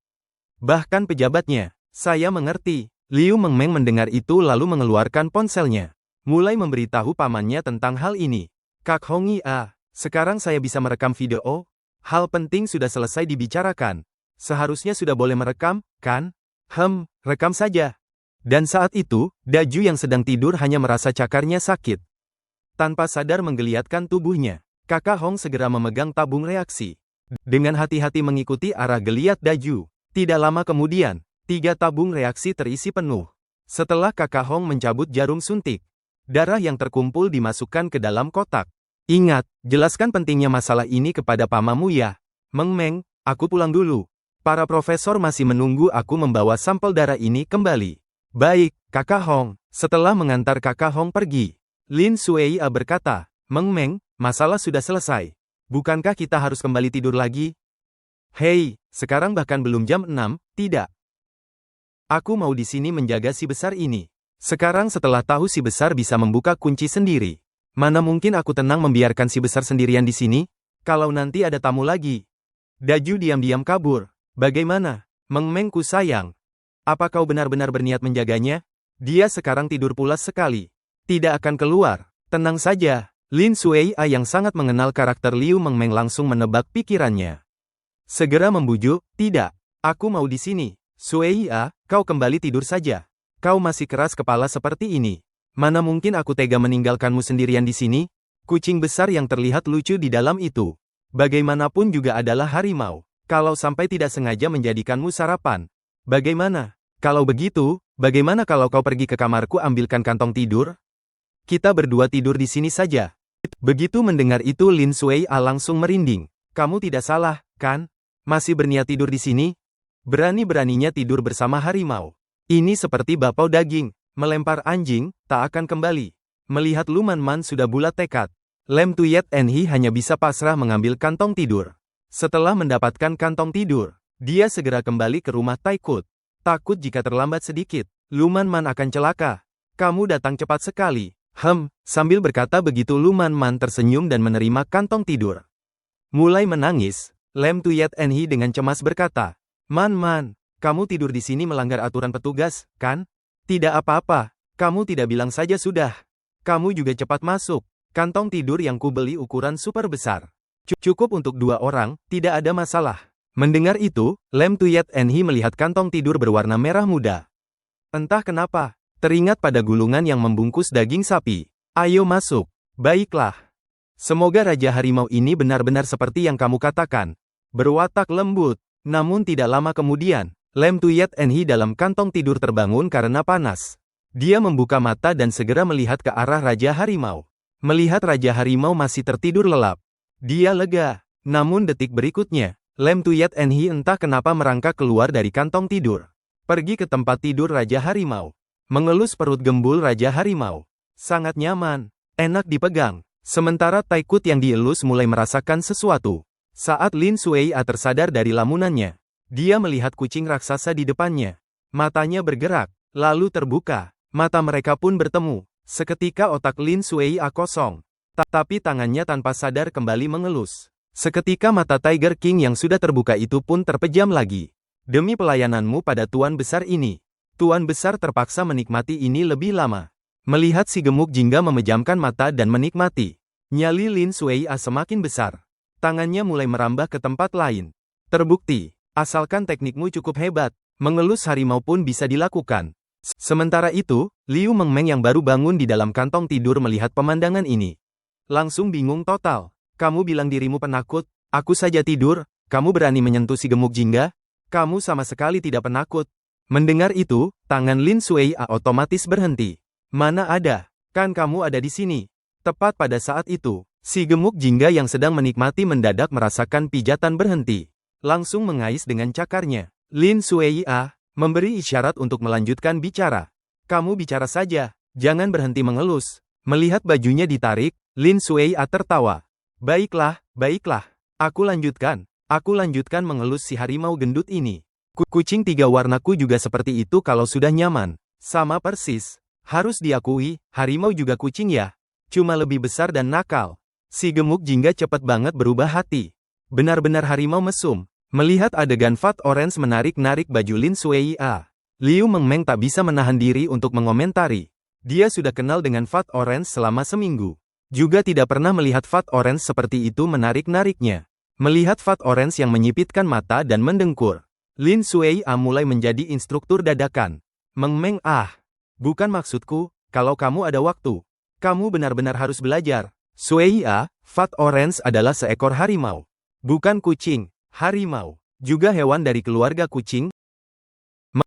Bahkan pejabatnya, saya mengerti. Liu Mengmeng mendengar itu lalu mengeluarkan ponselnya. Mulai memberitahu pamannya tentang hal ini. Kak Hongi A, sekarang saya bisa merekam video? Hal penting sudah selesai dibicarakan. Seharusnya sudah boleh merekam, kan? Rekam saja. Dan saat itu, Daju yang sedang tidur hanya merasa cakarnya sakit. Tanpa sadar menggeliatkan tubuhnya, Kakak Hong segera memegang tabung reaksi. Dengan hati-hati mengikuti arah geliat Daju. Tidak lama kemudian, 3 tabung reaksi terisi penuh. Setelah Kakak Hong mencabut jarum suntik, darah yang terkumpul dimasukkan ke dalam kotak. Ingat, jelaskan pentingnya masalah ini kepada pamamu ya. Mengmeng, aku pulang dulu. Para profesor masih menunggu aku membawa sampel darah ini kembali. Baik, Kakak Hong. Setelah mengantar Kakak Hong pergi, Lin Suei berkata, Mengmeng, masalah sudah selesai. Bukankah kita harus kembali tidur lagi? Hei, sekarang bahkan belum jam 6, tidak. Aku mau di sini menjaga si besar ini. Sekarang setelah tahu si besar bisa membuka kunci sendiri, mana mungkin aku tenang membiarkan si besar sendirian di sini? Kalau nanti ada tamu lagi. Daju diam-diam kabur. Bagaimana? Mengmengku sayang. Apa kau benar-benar berniat menjaganya? Dia sekarang tidur pulas sekali. Tidak akan keluar. Tenang saja. Lin Suei yang sangat mengenal karakter Liu Mengmeng langsung menebak pikirannya. Segera membujuk, tidak. Aku mau di sini. Suei kau kembali tidur saja. Kau masih keras kepala seperti ini. Mana mungkin aku tega meninggalkanmu sendirian di sini? Kucing besar yang terlihat lucu di dalam itu, bagaimanapun juga adalah harimau. Kalau sampai tidak sengaja menjadikanmu sarapan, bagaimana? Kalau begitu, bagaimana kalau kau pergi ke kamarku ambilkan kantong tidur? Kita berdua tidur di sini saja. Begitu mendengar itu Lin Suei langsung merinding. Kamu tidak salah, kan? Masih berniat tidur di sini? Berani-beraninya tidur bersama harimau. Ini seperti bapau daging, melempar anjing, tak akan kembali. Melihat Lu Man sudah bulat tekad, Lem Tuyet Enhi hanya bisa pasrah mengambil kantong tidur. Setelah mendapatkan kantong tidur, dia segera kembali ke rumah Taikut. Takut jika terlambat sedikit, Lu Man akan celaka. Kamu datang cepat sekali. Sambil berkata begitu Lu Man tersenyum dan menerima kantong tidur. Mulai menangis, Lem Tuyet Enhi dengan cemas berkata, Man, kamu tidur di sini melanggar aturan petugas, kan? Tidak apa-apa, kamu tidak bilang saja sudah. Kamu juga cepat masuk. Kantong tidur yang kubeli ukuran super besar. Cukup untuk 2 orang, tidak ada masalah. Mendengar itu, Lem Tuyet Enhi melihat kantong tidur berwarna merah muda. Entah kenapa, teringat pada gulungan yang membungkus daging sapi. Ayo masuk. Baiklah. Semoga Raja Harimau ini benar-benar seperti yang kamu katakan. Berwatak lembut. Namun tidak lama kemudian, Lem Tuyet Enhi dalam kantong tidur terbangun karena panas. Dia membuka mata dan segera melihat ke arah Raja Harimau. Melihat Raja Harimau masih tertidur lelap, dia lega. Namun detik berikutnya, Lem Tuyet Enhi entah kenapa merangkak keluar dari kantong tidur. Pergi ke tempat tidur Raja Harimau. Mengelus perut gembul Raja Harimau. Sangat nyaman, enak dipegang. Sementara Taikut yang dielus mulai merasakan sesuatu. Saat Lin Sueia tersadar dari lamunannya, dia melihat kucing raksasa di depannya. Matanya bergerak, lalu terbuka. Mata mereka pun bertemu. Seketika otak Lin Sueia kosong. Tapi tangannya tanpa sadar kembali mengelus. Seketika mata Tiger King yang sudah terbuka itu pun terpejam lagi. Demi pelayananmu pada Tuan Besar ini. Tuan Besar terpaksa menikmati ini lebih lama. Melihat si gemuk jingga memejamkan mata dan menikmati. Nyali Lin Sueia semakin besar. Tangannya mulai merambah ke tempat lain. Terbukti, asalkan teknikmu cukup hebat, mengelus harimau pun bisa dilakukan. Sementara itu, Liu Mengmeng yang baru bangun di dalam kantong tidur melihat pemandangan ini. Langsung bingung total. Kamu bilang dirimu penakut, aku saja tidur, kamu berani menyentuh si gemuk jingga? Kamu sama sekali tidak penakut. Mendengar itu, tangan Lin Sueia otomatis berhenti. Mana ada, kan kamu ada di sini. Tepat pada saat itu, si gemuk jingga yang sedang menikmati mendadak merasakan pijatan berhenti. Langsung mengais dengan cakarnya. Lin Sueia memberi isyarat untuk melanjutkan bicara. Kamu bicara saja, jangan berhenti mengelus. Melihat bajunya ditarik, Lin Sueia tertawa. Baiklah, baiklah. Aku lanjutkan mengelus si harimau gendut ini. Kucing tiga warnaku juga seperti itu kalau sudah nyaman. Sama persis. Harus diakui, harimau juga kucing ya. Cuma lebih besar dan nakal. Si gemuk jingga cepat banget berubah hati. Benar-benar harimau mesum. Melihat adegan Fat Orange menarik-narik baju Lin Sueia, Liu Mengmeng tak bisa menahan diri untuk mengomentari. Dia sudah kenal dengan Fat Orange selama seminggu. Juga tidak pernah melihat Fat Orange seperti itu menarik-nariknya. Melihat Fat Orange yang menyipitkan mata dan mendengkur, Lin Sueia mulai menjadi instruktur dadakan. Mengmeng bukan maksudku, kalau kamu ada waktu. Kamu benar-benar harus belajar. Sueia, Fat Orange adalah seekor harimau. Bukan kucing. Harimau, juga hewan dari keluarga kucing.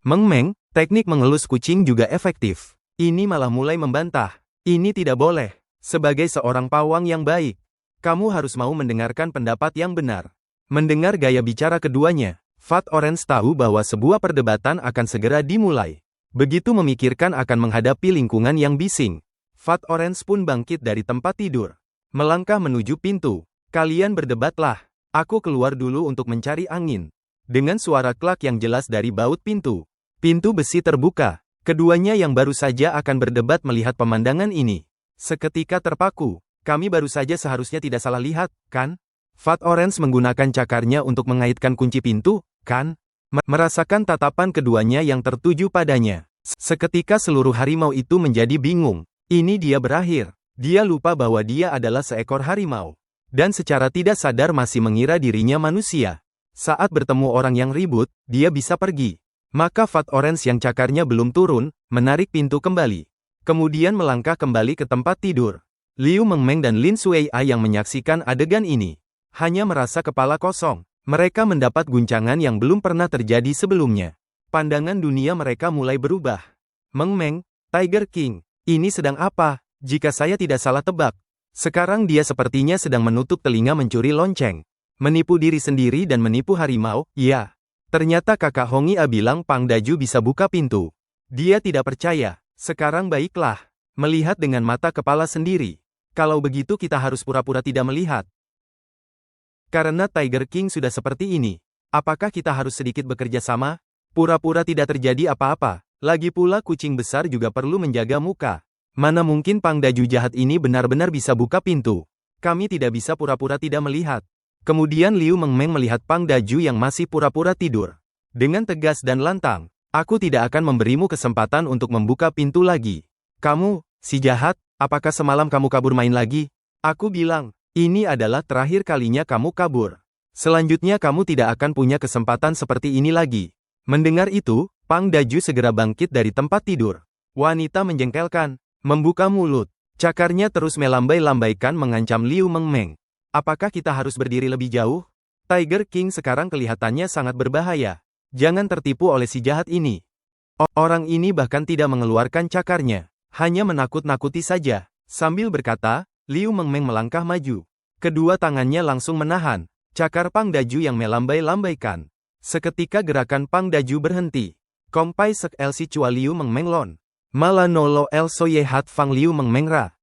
Mengmeng, teknik mengelus kucing juga efektif. Ini malah mulai membantah. Ini tidak boleh. Sebagai seorang pawang yang baik, kamu harus mau mendengarkan pendapat yang benar. Mendengar gaya bicara keduanya, Fat Orange tahu bahwa sebuah perdebatan akan segera dimulai. Begitu memikirkan akan menghadapi lingkungan yang bising, Fat Orange pun bangkit dari tempat tidur. Melangkah menuju pintu. Kalian berdebatlah. Aku keluar dulu untuk mencari angin. Dengan suara klak yang jelas dari baut pintu. Pintu besi terbuka. Keduanya yang baru saja akan berdebat melihat pemandangan ini. Seketika terpaku. Kami baru saja seharusnya tidak salah lihat, kan? Fat Orange menggunakan cakarnya untuk mengaitkan kunci pintu, kan? Merasakan tatapan keduanya yang tertuju padanya. Seketika seluruh harimau itu menjadi bingung. Ini dia berakhir. Dia lupa bahwa dia adalah seekor harimau. Dan secara tidak sadar masih mengira dirinya manusia. Saat bertemu orang yang ribut, dia bisa pergi. Maka Fat Orange yang cakarnya belum turun, menarik pintu kembali. Kemudian melangkah kembali ke tempat tidur. Liu Mengmeng dan Lin Sueia yang menyaksikan adegan ini hanya merasa kepala kosong. Mereka mendapat guncangan yang belum pernah terjadi sebelumnya. Pandangan dunia mereka mulai berubah. Mengmeng, Tiger King, ini sedang apa? Jika saya tidak salah tebak, sekarang dia sepertinya sedang menutup telinga mencuri lonceng. Menipu diri sendiri dan menipu harimau, ya. Ternyata kakak Hongia bilang Pang Daju bisa buka pintu. Dia tidak percaya. Sekarang baiklah. Melihat dengan mata kepala sendiri. Kalau begitu kita harus pura-pura tidak melihat. Karena Tiger King sudah seperti ini. Apakah kita harus sedikit bekerja sama? Pura-pura tidak terjadi apa-apa. Lagi pula kucing besar juga perlu menjaga muka. Mana mungkin Pang Daju jahat ini benar-benar bisa buka pintu. Kami tidak bisa pura-pura tidak melihat. Kemudian Liu Mengmeng melihat Pang Daju yang masih pura-pura tidur. Dengan tegas dan lantang, aku tidak akan memberimu kesempatan untuk membuka pintu lagi. Kamu, si jahat, apakah semalam kamu kabur main lagi? Aku bilang, ini adalah terakhir kalinya kamu kabur. Selanjutnya kamu tidak akan punya kesempatan seperti ini lagi. Mendengar itu, Pang Daju segera bangkit dari tempat tidur. Wanita menjengkelkan. Membuka mulut. Cakarnya terus melambai-lambaikan mengancam Liu Mengmeng. Apakah kita harus berdiri lebih jauh? Tiger King sekarang kelihatannya sangat berbahaya. Jangan tertipu oleh si jahat ini. Orang ini bahkan tidak mengeluarkan cakarnya. Hanya menakut-nakuti saja. Sambil berkata, Liu Mengmeng melangkah maju. Kedua tangannya langsung menahan cakar Pang Daju yang melambai-lambaikan. Seketika gerakan Pang Daju berhenti. Kompai Sek El Si Chua Liu Mengmeng Lon. Mala Nolo El Soye Hat Fang Liu Mengmeng Ra.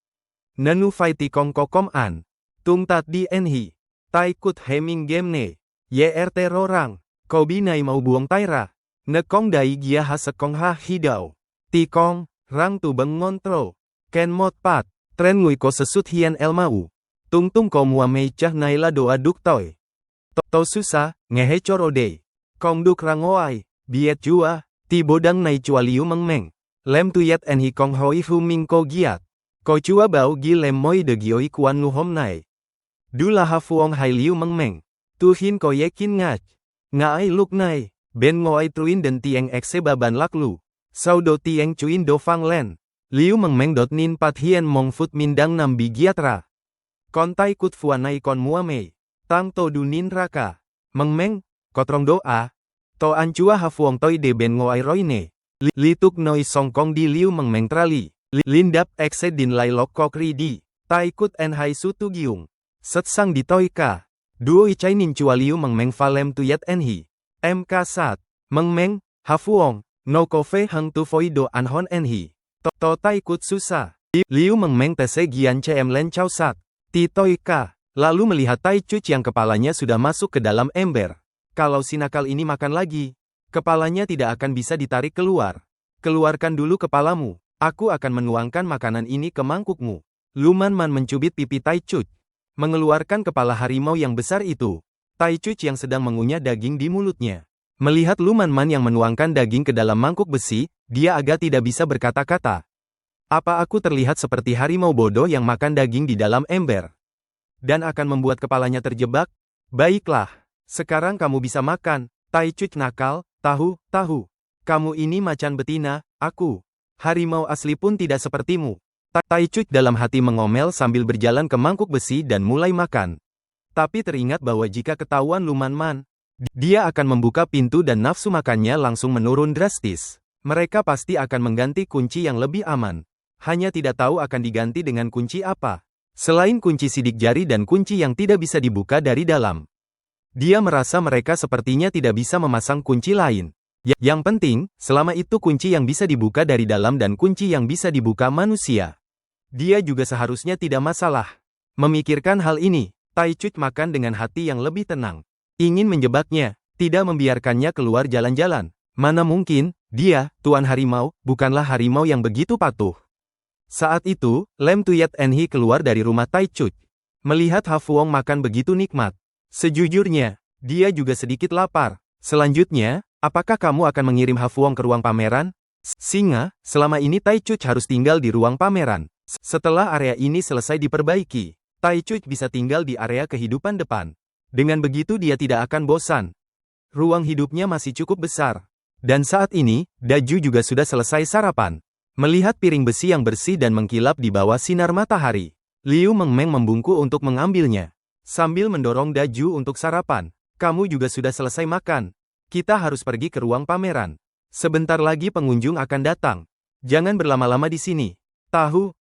Nenu Fai Ti Kong Kokom An. Tung Tat Di En Hi. Tai Kut Heming Game Ne. YRT Rorang. Kobi Nai Mau Buong Taira. Nekong Dai Gia Ha Sekong Ha Hidao. Ti Kong. Rang Tu Beng Ngontro. Ken Mot Pat. Tren Ngui Ko Sesut Hien El Mau. Tung Tung Ko Mua Mei Cah Naila Doa Duk Toy. To Susa, Ngehe Corode. Kong Duk Rangoai. Biet Jua. Ti Bodang Nai Chua Liu Mengmeng. Lem Tuyet En Hi Kong Hoi Fu Ming Ko Giat. Ko Chua Bao Gi Lem Moi De Gioi Kuan Nu Hom Nai. Du La Ha Fuong Hai Liu Mengmeng. Tu Hin Ko Yekin Ngach. Ngai Luk Nai. Ben Ngoai Truin Den Tieng Ekse Baban Lak Lu. Sau Do Tieng Chuin Do Fang Len. Liu Mengmeng Dot Nin Pat Hien Mong Fut Mindang Nam Bi Giatra. Kontai Kut Fuanai Kon Mua Mei. Tang To Du Nin Raka. Mengmeng, Kotrong Doa. To An Chua Ha Fuong Toi De Ben Ngoai Roine. Li Tuk Noi Song Kong Di Liu Mengmeng Trali. Lindap Ekse Din Lai Lok Kok Ri Di. Tai Kut En Hai Su Tu Giung. Set Sang Di Toi Ka. Duo I Chai Nin Chua Liu Mengmeng Falem Tuyet En Hi. MK Sat. Mengmeng, Ha Fuong. No Ko Fe Hang Tu Foi Do An Hon En Hi. To Tai Kut Susa. Liu Mengmeng Tese Gian CM Len Chow Sat. Ti Toi Ka. Lalu melihat Tai Chuch yang kepalanya sudah masuk ke dalam ember. Kalau si nakal ini makan lagi, kepalanya tidak akan bisa ditarik keluar. Keluarkan dulu kepalamu. Aku akan menuangkan makanan ini ke mangkukmu. Luman Man mencubit pipi Tai Chuch. Mengeluarkan kepala harimau yang besar itu. Tai Chuch yang sedang mengunyah daging di mulutnya. Melihat Luman Man yang menuangkan daging ke dalam mangkuk besi, dia agak tidak bisa berkata-kata. Apa aku terlihat seperti harimau bodoh yang makan daging di dalam ember? Dan akan membuat kepalanya terjebak? Baiklah. Sekarang kamu bisa makan. Tai Chuch nakal, tahu. Kamu ini macan betina, aku. Harimau asli pun tidak sepertimu. Tai Chuch dalam hati mengomel sambil berjalan ke mangkuk besi dan mulai makan. Tapi teringat bahwa jika ketahuan Luman Man, dia akan membuka pintu dan nafsu makannya langsung menurun drastis. Mereka pasti akan mengganti kunci yang lebih aman. Hanya tidak tahu akan diganti dengan kunci apa. Selain kunci sidik jari dan kunci yang tidak bisa dibuka dari dalam. Dia merasa mereka sepertinya tidak bisa memasang kunci lain. Yang penting, selama itu kunci yang bisa dibuka dari dalam dan kunci yang bisa dibuka manusia. Dia juga seharusnya tidak masalah. Memikirkan hal ini, Tai Chuch makan dengan hati yang lebih tenang. Ingin menjebaknya, tidak membiarkannya keluar jalan-jalan. Mana mungkin, dia, Tuan Harimau, bukanlah harimau yang begitu patuh. Saat itu, Lem Tuyet En Hi keluar dari rumah Tai Chuch. Melihat Ha Fuong makan begitu nikmat. Sejujurnya, dia juga sedikit lapar. Selanjutnya, apakah kamu akan mengirim Ha Fuong ke ruang pameran? Singa, selama ini Tai Chuch harus tinggal di ruang pameran. Setelah area ini selesai diperbaiki, Tai Chuch bisa tinggal di area kehidupan depan. Dengan begitu dia tidak akan bosan. Ruang hidupnya masih cukup besar. Dan saat ini, Daju juga sudah selesai sarapan. Melihat piring besi yang bersih dan mengkilap di bawah sinar matahari, Liu Mengmeng membungkuk untuk mengambilnya. Sambil mendorong Daju untuk sarapan, kamu juga sudah selesai makan. Kita harus pergi ke ruang pameran. Sebentar lagi pengunjung akan datang. Jangan berlama-lama di sini. Tahu.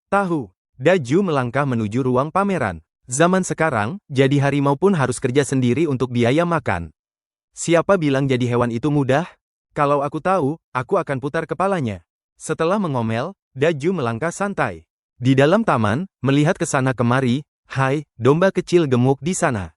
Daju melangkah menuju ruang pameran. Zaman sekarang, jadi harimau pun harus kerja sendiri untuk biaya makan. Siapa bilang jadi hewan itu mudah? Kalau aku tahu, aku akan putar kepalanya. Setelah mengomel, Daju melangkah santai. Di dalam taman, melihat ke sana kemari, hai, domba kecil gemuk di sana.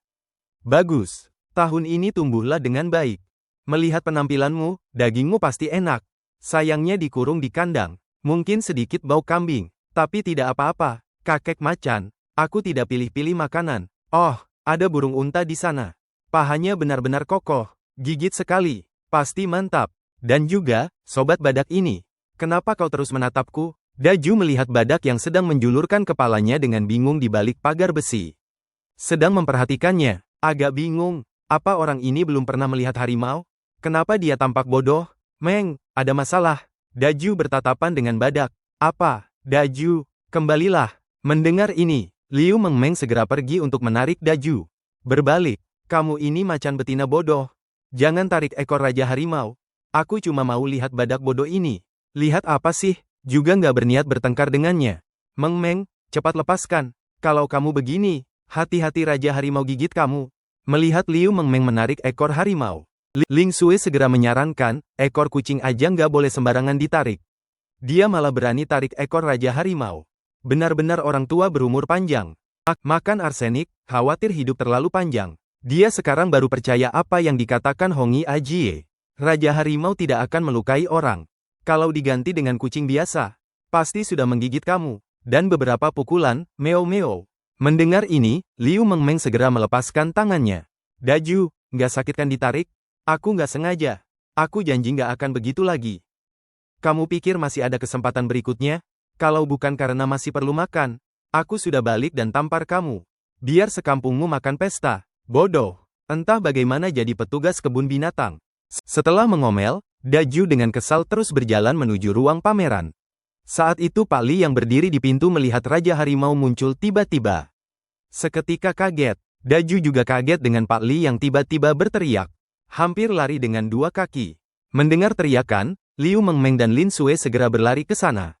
Bagus. Tahun ini tumbuhlah dengan baik. Melihat penampilanmu, dagingmu pasti enak. Sayangnya dikurung di kandang. Mungkin sedikit bau kambing. Tapi tidak apa-apa, kakek macan. Aku tidak pilih-pilih makanan. Oh, ada burung unta di sana. Pahanya benar-benar kokoh. Gigit sekali. Pasti mantap. Dan juga, sobat badak ini. Kenapa kau terus menatapku? Daju melihat badak yang sedang menjulurkan kepalanya dengan bingung di balik pagar besi. Sedang memperhatikannya. Agak bingung. Apa orang ini belum pernah melihat harimau? Kenapa dia tampak bodoh? Meng, ada masalah. Daju bertatapan dengan badak. Apa? Daju, kembalilah. Mendengar ini, Liu Mengmeng segera pergi untuk menarik Daju. Berbalik, kamu ini macan betina bodoh. Jangan tarik ekor Raja Harimau. Aku cuma mau lihat badak bodoh ini. Lihat apa sih? Juga nggak berniat bertengkar dengannya. Meng Meng, cepat lepaskan. Kalau kamu begini, hati-hati Raja Harimau gigit kamu. Melihat Liu Meng Meng menarik ekor harimau, Ling Sui segera menyarankan, ekor kucing aja nggak boleh sembarangan ditarik. Dia malah berani tarik ekor Raja Harimau. Benar-benar orang tua berumur panjang. Makan arsenik, khawatir hidup terlalu panjang. Dia sekarang baru percaya apa yang dikatakan Hongi Ajie. Raja Harimau tidak akan melukai orang. Kalau diganti dengan kucing biasa, pasti sudah menggigit kamu. Dan beberapa pukulan, meo-meo. Mendengar ini, Liu Meng Meng segera melepaskan tangannya. Daju, nggak sakit kan ditarik? Aku nggak sengaja. Aku janji nggak akan begitu lagi. Kamu pikir masih ada kesempatan berikutnya? Kalau bukan karena masih perlu makan, aku sudah balik dan tampar kamu. Biar sekampungmu makan pesta. Bodoh. Entah bagaimana jadi petugas kebun binatang. Setelah mengomel, Daju dengan kesal terus berjalan menuju ruang pameran. Saat itu Pak Li yang berdiri di pintu melihat Raja Harimau muncul tiba-tiba. Seketika kaget, Daju juga kaget dengan Pak Li yang tiba-tiba berteriak. Hampir lari dengan dua kaki. Mendengar teriakan, Liu Meng Meng dan Lin Sui segera berlari ke sana.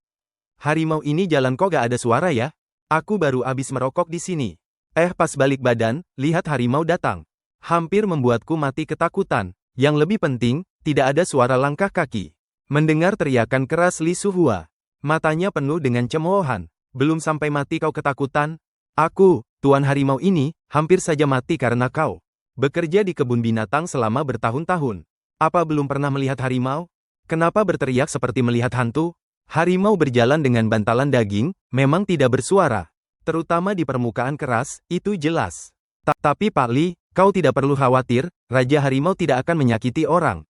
Harimau ini jalan kok gak ada suara ya? Aku baru habis merokok di sini. Pas balik badan, lihat harimau datang. Hampir membuatku mati ketakutan. Yang lebih penting, tidak ada suara langkah kaki. Mendengar teriakan keras Li Suhua. Matanya penuh dengan cemoohan. Belum sampai mati kau ketakutan? Aku, Tuan Harimau ini, hampir saja mati karena kau. Bekerja di kebun binatang selama bertahun-tahun. Apa belum pernah melihat harimau? Kenapa berteriak seperti melihat hantu? Harimau berjalan dengan bantalan daging, memang tidak bersuara. Terutama di permukaan keras, itu jelas. Tapi Pak Li, kau tidak perlu khawatir, Raja Harimau tidak akan menyakiti orang.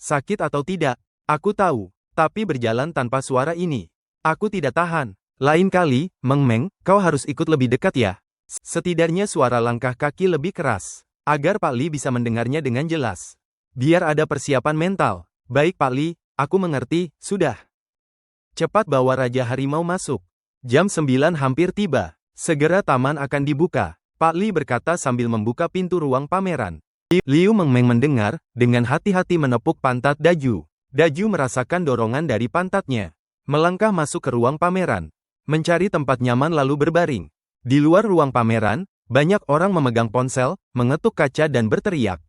Sakit atau tidak, aku tahu, tapi berjalan tanpa suara ini. Aku tidak tahan. Lain kali, Meng Meng, kau harus ikut lebih dekat ya. Setidaknya suara langkah kaki lebih keras, agar Pak Li bisa mendengarnya dengan jelas. Biar ada persiapan mental. Baik Pak Li, aku mengerti, sudah. Cepat bawa Raja Harimau masuk. Jam 9 hampir tiba. Segera taman akan dibuka. Pak Li berkata sambil membuka pintu ruang pameran. Liu Meng Meng mendengar, dengan hati-hati menepuk pantat Daju. Daju merasakan dorongan dari pantatnya. Melangkah masuk ke ruang pameran. Mencari tempat nyaman lalu berbaring. Di luar ruang pameran, banyak orang memegang ponsel, mengetuk kaca dan berteriak.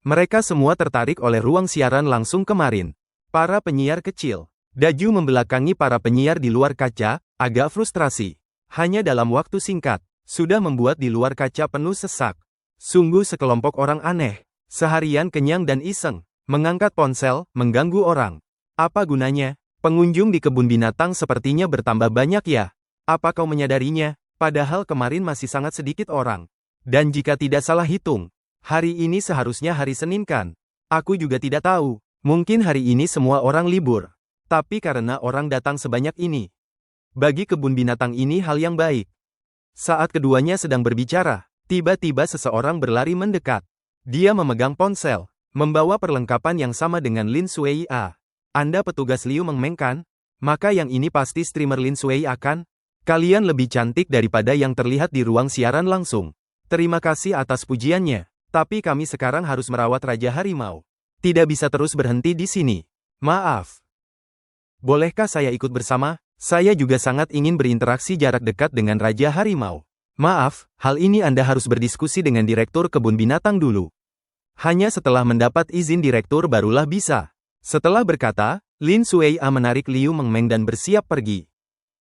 Mereka semua tertarik oleh ruang siaran langsung kemarin. Para penyiar kecil. Daju membelakangi para penyiar di luar kaca, agak frustrasi. Hanya dalam waktu singkat, sudah membuat di luar kaca penuh sesak. Sungguh sekelompok orang aneh. Seharian kenyang dan iseng. Mengangkat ponsel, mengganggu orang. Apa gunanya? Pengunjung di kebun binatang sepertinya bertambah banyak ya. Apa kau menyadarinya? Padahal kemarin masih sangat sedikit orang. Dan jika tidak salah hitung, hari ini seharusnya hari Senin kan? Aku juga tidak tahu. Mungkin hari ini semua orang libur. Tapi karena orang datang sebanyak ini, bagi kebun binatang ini hal yang baik. Saat keduanya sedang berbicara, tiba-tiba seseorang berlari mendekat. Dia memegang ponsel, membawa perlengkapan yang sama dengan Lin Sui A. Anda petugas Liu Meng Meng kan? Maka yang ini pasti streamer Lin Sui A kan? Kalian lebih cantik daripada yang terlihat di ruang siaran langsung. Terima kasih atas pujiannya. Tapi kami sekarang harus merawat Raja Harimau. Tidak bisa terus berhenti di sini. Maaf. Bolehkah saya ikut bersama? Saya juga sangat ingin berinteraksi jarak dekat dengan Raja Harimau. Maaf, hal ini Anda harus berdiskusi dengan Direktur Kebun Binatang dulu. Hanya setelah mendapat izin Direktur barulah bisa. Setelah berkata, Lin Sui A menarik Liu Meng Meng dan bersiap pergi.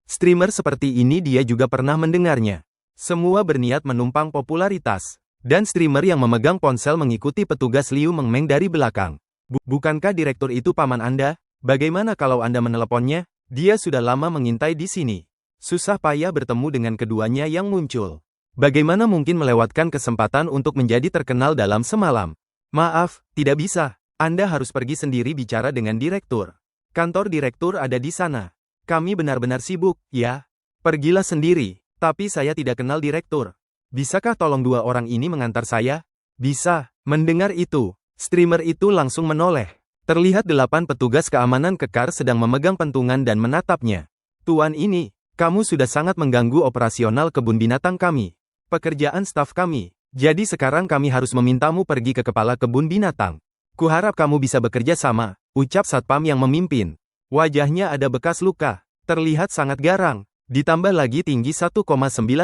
Streamer seperti ini dia juga pernah mendengarnya. Semua berniat menumpang popularitas. Dan streamer yang memegang ponsel mengikuti petugas Liu Meng Meng dari belakang. Bukankah Direktur itu paman Anda? Bagaimana kalau Anda meneleponnya? Dia sudah lama mengintai di sini. Susah payah bertemu dengan keduanya yang muncul. Bagaimana mungkin melewatkan kesempatan untuk menjadi terkenal dalam semalam? Maaf, tidak bisa. Anda harus pergi sendiri bicara dengan Direktur. Kantor Direktur ada di sana. Kami benar-benar sibuk, ya. Pergilah sendiri. Tapi saya tidak kenal Direktur. Bisakah tolong dua orang ini mengantar saya? Bisa. Mendengar itu, streamer itu langsung menoleh. Terlihat 8 petugas keamanan kekar sedang memegang pentungan dan menatapnya. Tuan ini, kamu sudah sangat mengganggu operasional kebun binatang kami. Pekerjaan staf kami. Jadi sekarang kami harus memintamu pergi ke kepala kebun binatang. Kuharap kamu bisa bekerja sama, ucap satpam yang memimpin. Wajahnya ada bekas luka, terlihat sangat garang, ditambah lagi tinggi 1,9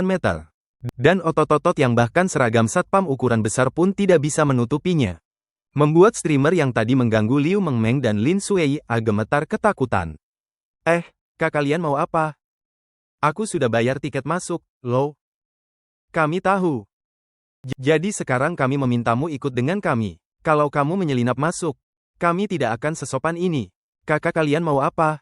meter. Dan otot-otot yang bahkan seragam satpam ukuran besar pun tidak bisa menutupinya. Membuat streamer yang tadi mengganggu Liu Mengmeng dan Lin Shuei gemetar ketakutan. Kak kalian mau apa? Aku sudah bayar tiket masuk, loh. Kami tahu. Jadi sekarang kami memintamu ikut dengan kami. Kalau kamu menyelinap masuk, kami tidak akan sesopan ini. Kakak kalian mau apa?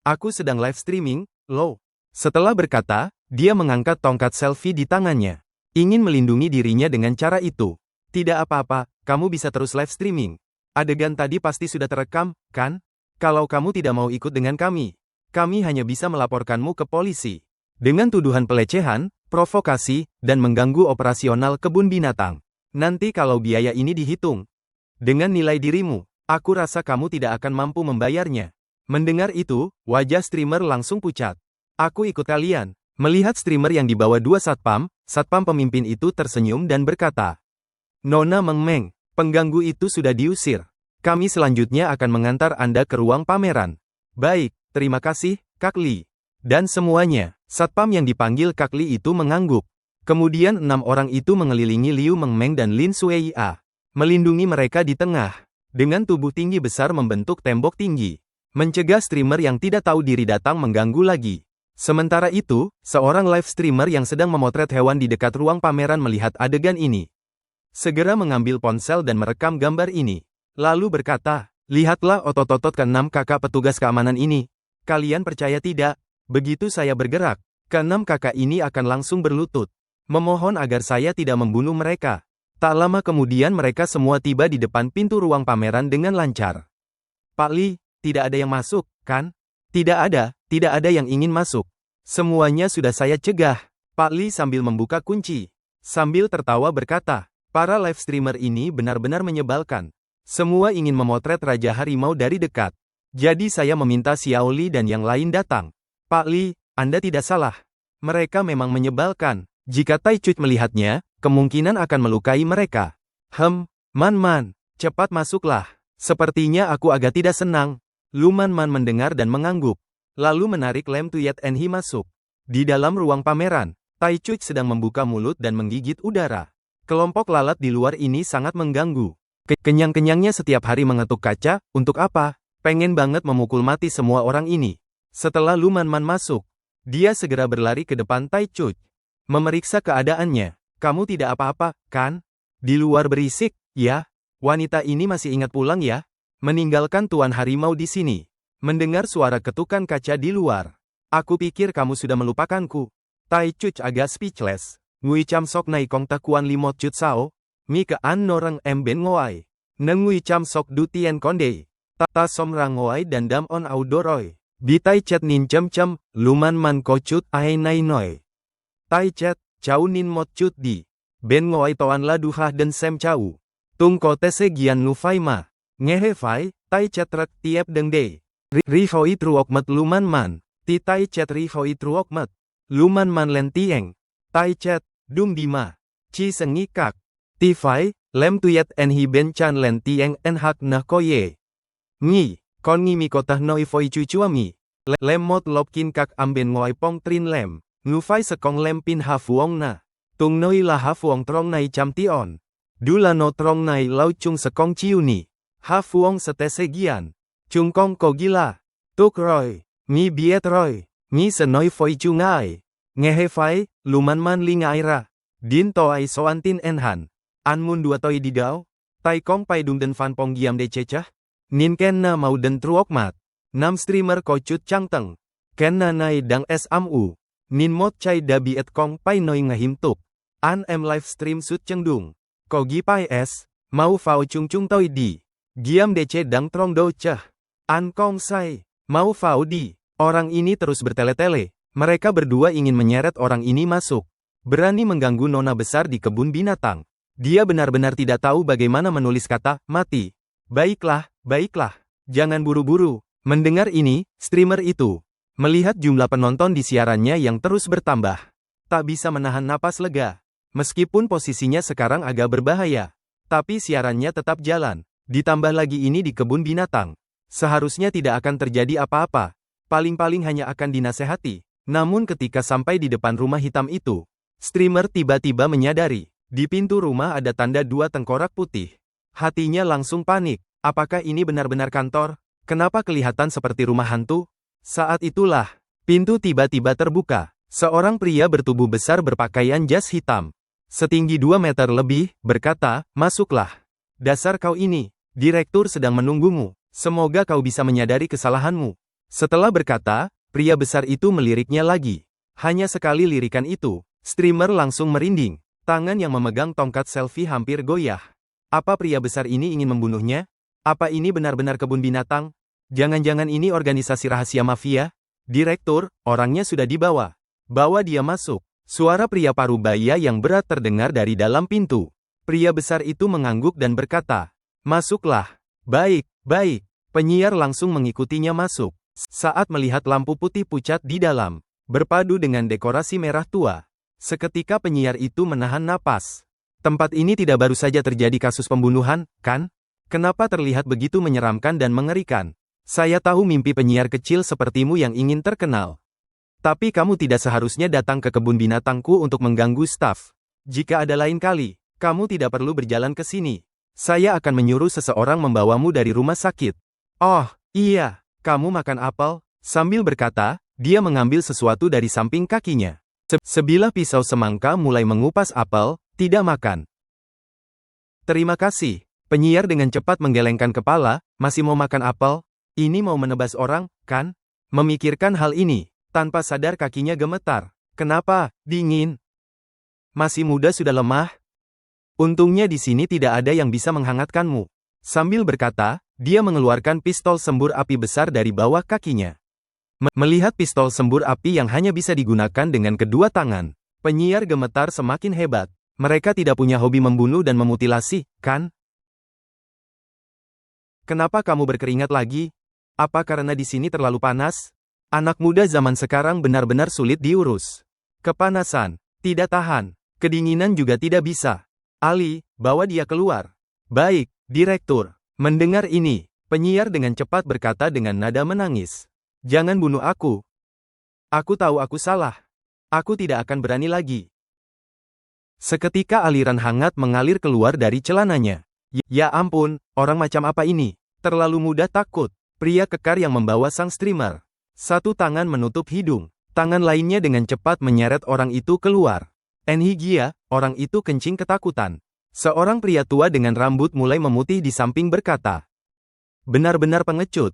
Aku sedang live streaming, loh. Setelah berkata, dia mengangkat tongkat selfie di tangannya. Ingin melindungi dirinya dengan cara itu. Tidak apa-apa, kamu bisa terus live streaming. Adegan tadi pasti sudah terekam, kan? Kalau kamu tidak mau ikut dengan kami hanya bisa melaporkanmu ke polisi. Dengan tuduhan pelecehan, provokasi, dan mengganggu operasional kebun binatang. Nanti kalau biaya ini dihitung dengan nilai dirimu, aku rasa kamu tidak akan mampu membayarnya. Mendengar itu, wajah streamer langsung pucat. Aku ikut kalian. Melihat streamer yang dibawa dua satpam pemimpin itu tersenyum dan berkata, Nona Mengmeng, pengganggu itu sudah diusir. Kami selanjutnya akan mengantar Anda ke ruang pameran. Baik, terima kasih, Kak Li. Dan semuanya, satpam yang dipanggil Kak Li itu mengangguk. Kemudian 6 orang itu mengelilingi Liu Mengmeng dan Lin Shuei, melindungi mereka di tengah. Dengan tubuh tinggi besar membentuk tembok tinggi, mencegah streamer yang tidak tahu diri datang mengganggu lagi. Sementara itu, seorang live streamer yang sedang memotret hewan di dekat ruang pameran melihat adegan ini. Segera mengambil ponsel dan merekam gambar ini. Lalu berkata, lihatlah otot-otot ke-6 kakak petugas keamanan ini. Kalian percaya tidak? Begitu saya bergerak, ke-6 kakak ini akan langsung berlutut. Memohon agar saya tidak membunuh mereka. Tak lama kemudian mereka semua tiba di depan pintu ruang pameran dengan lancar. Pak Li, tidak ada yang masuk, kan? Tidak ada yang ingin masuk. Semuanya sudah saya cegah. Pak Li sambil membuka kunci. Sambil tertawa berkata, para live streamer ini benar-benar menyebalkan. Semua ingin memotret Raja Harimau dari dekat. Jadi saya meminta Xiao Li dan yang lain datang. Pak Li, Anda tidak salah. Mereka memang menyebalkan. Jika Tai Chuj melihatnya, kemungkinan akan melukai mereka. Man, cepat masuklah. Sepertinya aku agak tidak senang. Lu Man mendengar dan mengangguk. Lalu menarik Lem Tuyet Enhi masuk. Di dalam ruang pameran, Tai Chuj sedang membuka mulut dan menggigit udara. Kelompok lalat di luar ini sangat mengganggu. Kenyang-kenyangnya setiap hari mengetuk kaca, untuk apa? Pengen banget memukul mati semua orang ini. Setelah Lu Man masuk, dia segera berlari ke depan Tai Chuj. Memeriksa keadaannya. Kamu tidak apa-apa, kan? Di luar berisik, ya? Wanita ini masih ingat pulang ya? Meninggalkan Tuan Harimau di sini. Mendengar suara ketukan kaca di luar. Aku pikir kamu sudah melupakanku. Tai Chuj agak speechless. Ngui cham sok nai kong takuan limot chut sao. Mi ke an noreng ben ngoai. Nengui cham sok du tien konde. Tata som rang ngoai dan dam on audoroi. Bitai chet nin cem, luman man ko chut ae nai noi. Tai chet, chau nin mot chut di. Ben ngoai toan la duhah dan sem chau. Tung ko tese gian nu fai ma. Ngehe fai, tai chet rek tiep deng de. Ri hoi truok mat luman man. Ti tai chet ri hoi truok mat. Luman man len tieng. Tai chet, dung di ma. Chi sengi kak. Ti fai, Lem Tuyet Enhi ben chan len tieng en hak nah koye. Ngi, kon ngi mi kotah noi foi cucuami. Lem mot lopkin kak amben ngoai pong trin lem. Ngu fai sekong lem pin ha fuong na. Tung noi la ha fuong trong nai cham tion. Du la no trong nai lau chung sekong chiu ni. Ha fuong setese gian. Chung kong ko gila. Tuk roi. Ngi biet roi. Ngi senoi foi chu ngai. Ngehe fai, luman man li ngai ra. Din to ai soantin enhan. An mun dua toi di dao. Tai kong pai dung den fan pong giam de cecah. Nin ken na mau den truok mat. Nam streamer ko chut chang teng. Ken na nai dang SMU. Nin mot chai da biet kong pai noi ngahim tuk. An em live stream sut cheng dung. Ko gi pai es. Mau fao chung chung toi di. Giam de ce dang trong do ceh. An kong sai. Mau fao di. Orang ini terus bertele-tele. Mereka berdua ingin menyeret orang ini masuk. Berani mengganggu nona besar di kebun binatang. Dia benar-benar tidak tahu bagaimana menulis kata mati. Baiklah. Jangan buru-buru. Mendengar ini, streamer itu melihat jumlah penonton di siarannya yang terus bertambah. Tak bisa menahan napas lega. Meskipun posisinya sekarang agak berbahaya, tapi siarannya tetap jalan. Ditambah lagi ini di kebun binatang. Seharusnya tidak akan terjadi apa-apa. Paling-paling hanya akan dinasehati. Namun ketika sampai di depan rumah hitam itu, streamer tiba-tiba menyadari, di pintu rumah ada tanda dua tengkorak putih. Hatinya langsung panik. Apakah ini benar-benar kantor? Kenapa kelihatan seperti rumah hantu? Saat itulah, pintu tiba-tiba terbuka. Seorang pria bertubuh besar berpakaian jas hitam, setinggi 2 meter lebih, berkata, "Masuklah. Dasar kau ini, direktur sedang menunggumu. Semoga kau bisa menyadari kesalahanmu." Setelah berkata, pria besar itu meliriknya lagi. Hanya sekali lirikan itu, streamer langsung merinding. Tangan yang memegang tongkat selfie hampir goyah. Apa pria besar ini ingin membunuhnya? Apa ini benar-benar kebun binatang? Jangan-jangan ini organisasi rahasia mafia? Direktur, orangnya sudah dibawa. Bawa dia masuk. Suara pria parubaya yang berat terdengar dari dalam pintu. Pria besar itu mengangguk dan berkata, "Masuklah." "Baik, baik." Penyiar langsung mengikutinya masuk. Saat melihat lampu putih pucat di dalam, berpadu dengan dekorasi merah tua, seketika penyiar itu menahan napas. Tempat ini tidak baru saja terjadi kasus pembunuhan, kan? Kenapa terlihat begitu menyeramkan dan mengerikan? Saya tahu mimpi penyiar kecil sepertimu yang ingin terkenal. Tapi kamu tidak seharusnya datang ke kebun binatangku untuk mengganggu staf. Jika ada lain kali, kamu tidak perlu berjalan ke sini. Saya akan menyuruh seseorang membawamu dari rumah sakit. Oh, iya, kamu makan apel? Sambil berkata, dia mengambil sesuatu dari samping kakinya. Sebilah pisau semangka mulai mengupas apel, tidak makan. Terima kasih. Penyiar dengan cepat menggelengkan kepala, masih mau makan apel? Ini mau menebas orang, kan? Memikirkan hal ini. Tanpa sadar kakinya gemetar. Kenapa? Dingin. Masih muda sudah lemah? Untungnya di sini tidak ada yang bisa menghangatkanmu. Sambil berkata, dia mengeluarkan pistol sembur api besar dari bawah kakinya. Melihat pistol sembur api yang hanya bisa digunakan dengan kedua tangan, penyiar gemetar semakin hebat. Mereka tidak punya hobi membunuh dan memutilasi, kan? Kenapa kamu berkeringat lagi? Apa karena di sini terlalu panas? Anak muda zaman sekarang benar-benar sulit diurus. Kepanasan, tidak tahan, kedinginan juga tidak bisa. Ali, bawa dia keluar. Baik, direktur. Mendengar ini, penyiar dengan cepat berkata dengan nada menangis. Jangan bunuh aku. Aku tahu aku salah. Aku tidak akan berani lagi. Seketika aliran hangat mengalir keluar dari celananya. Ya ampun, orang macam apa ini? Terlalu mudah takut. Pria kekar yang membawa sang streamer. Satu tangan menutup hidung, tangan lainnya dengan cepat menyeret orang itu keluar. Enhigia, orang itu kencing ketakutan. Seorang pria tua dengan rambut mulai memutih di samping berkata. Benar-benar pengecut.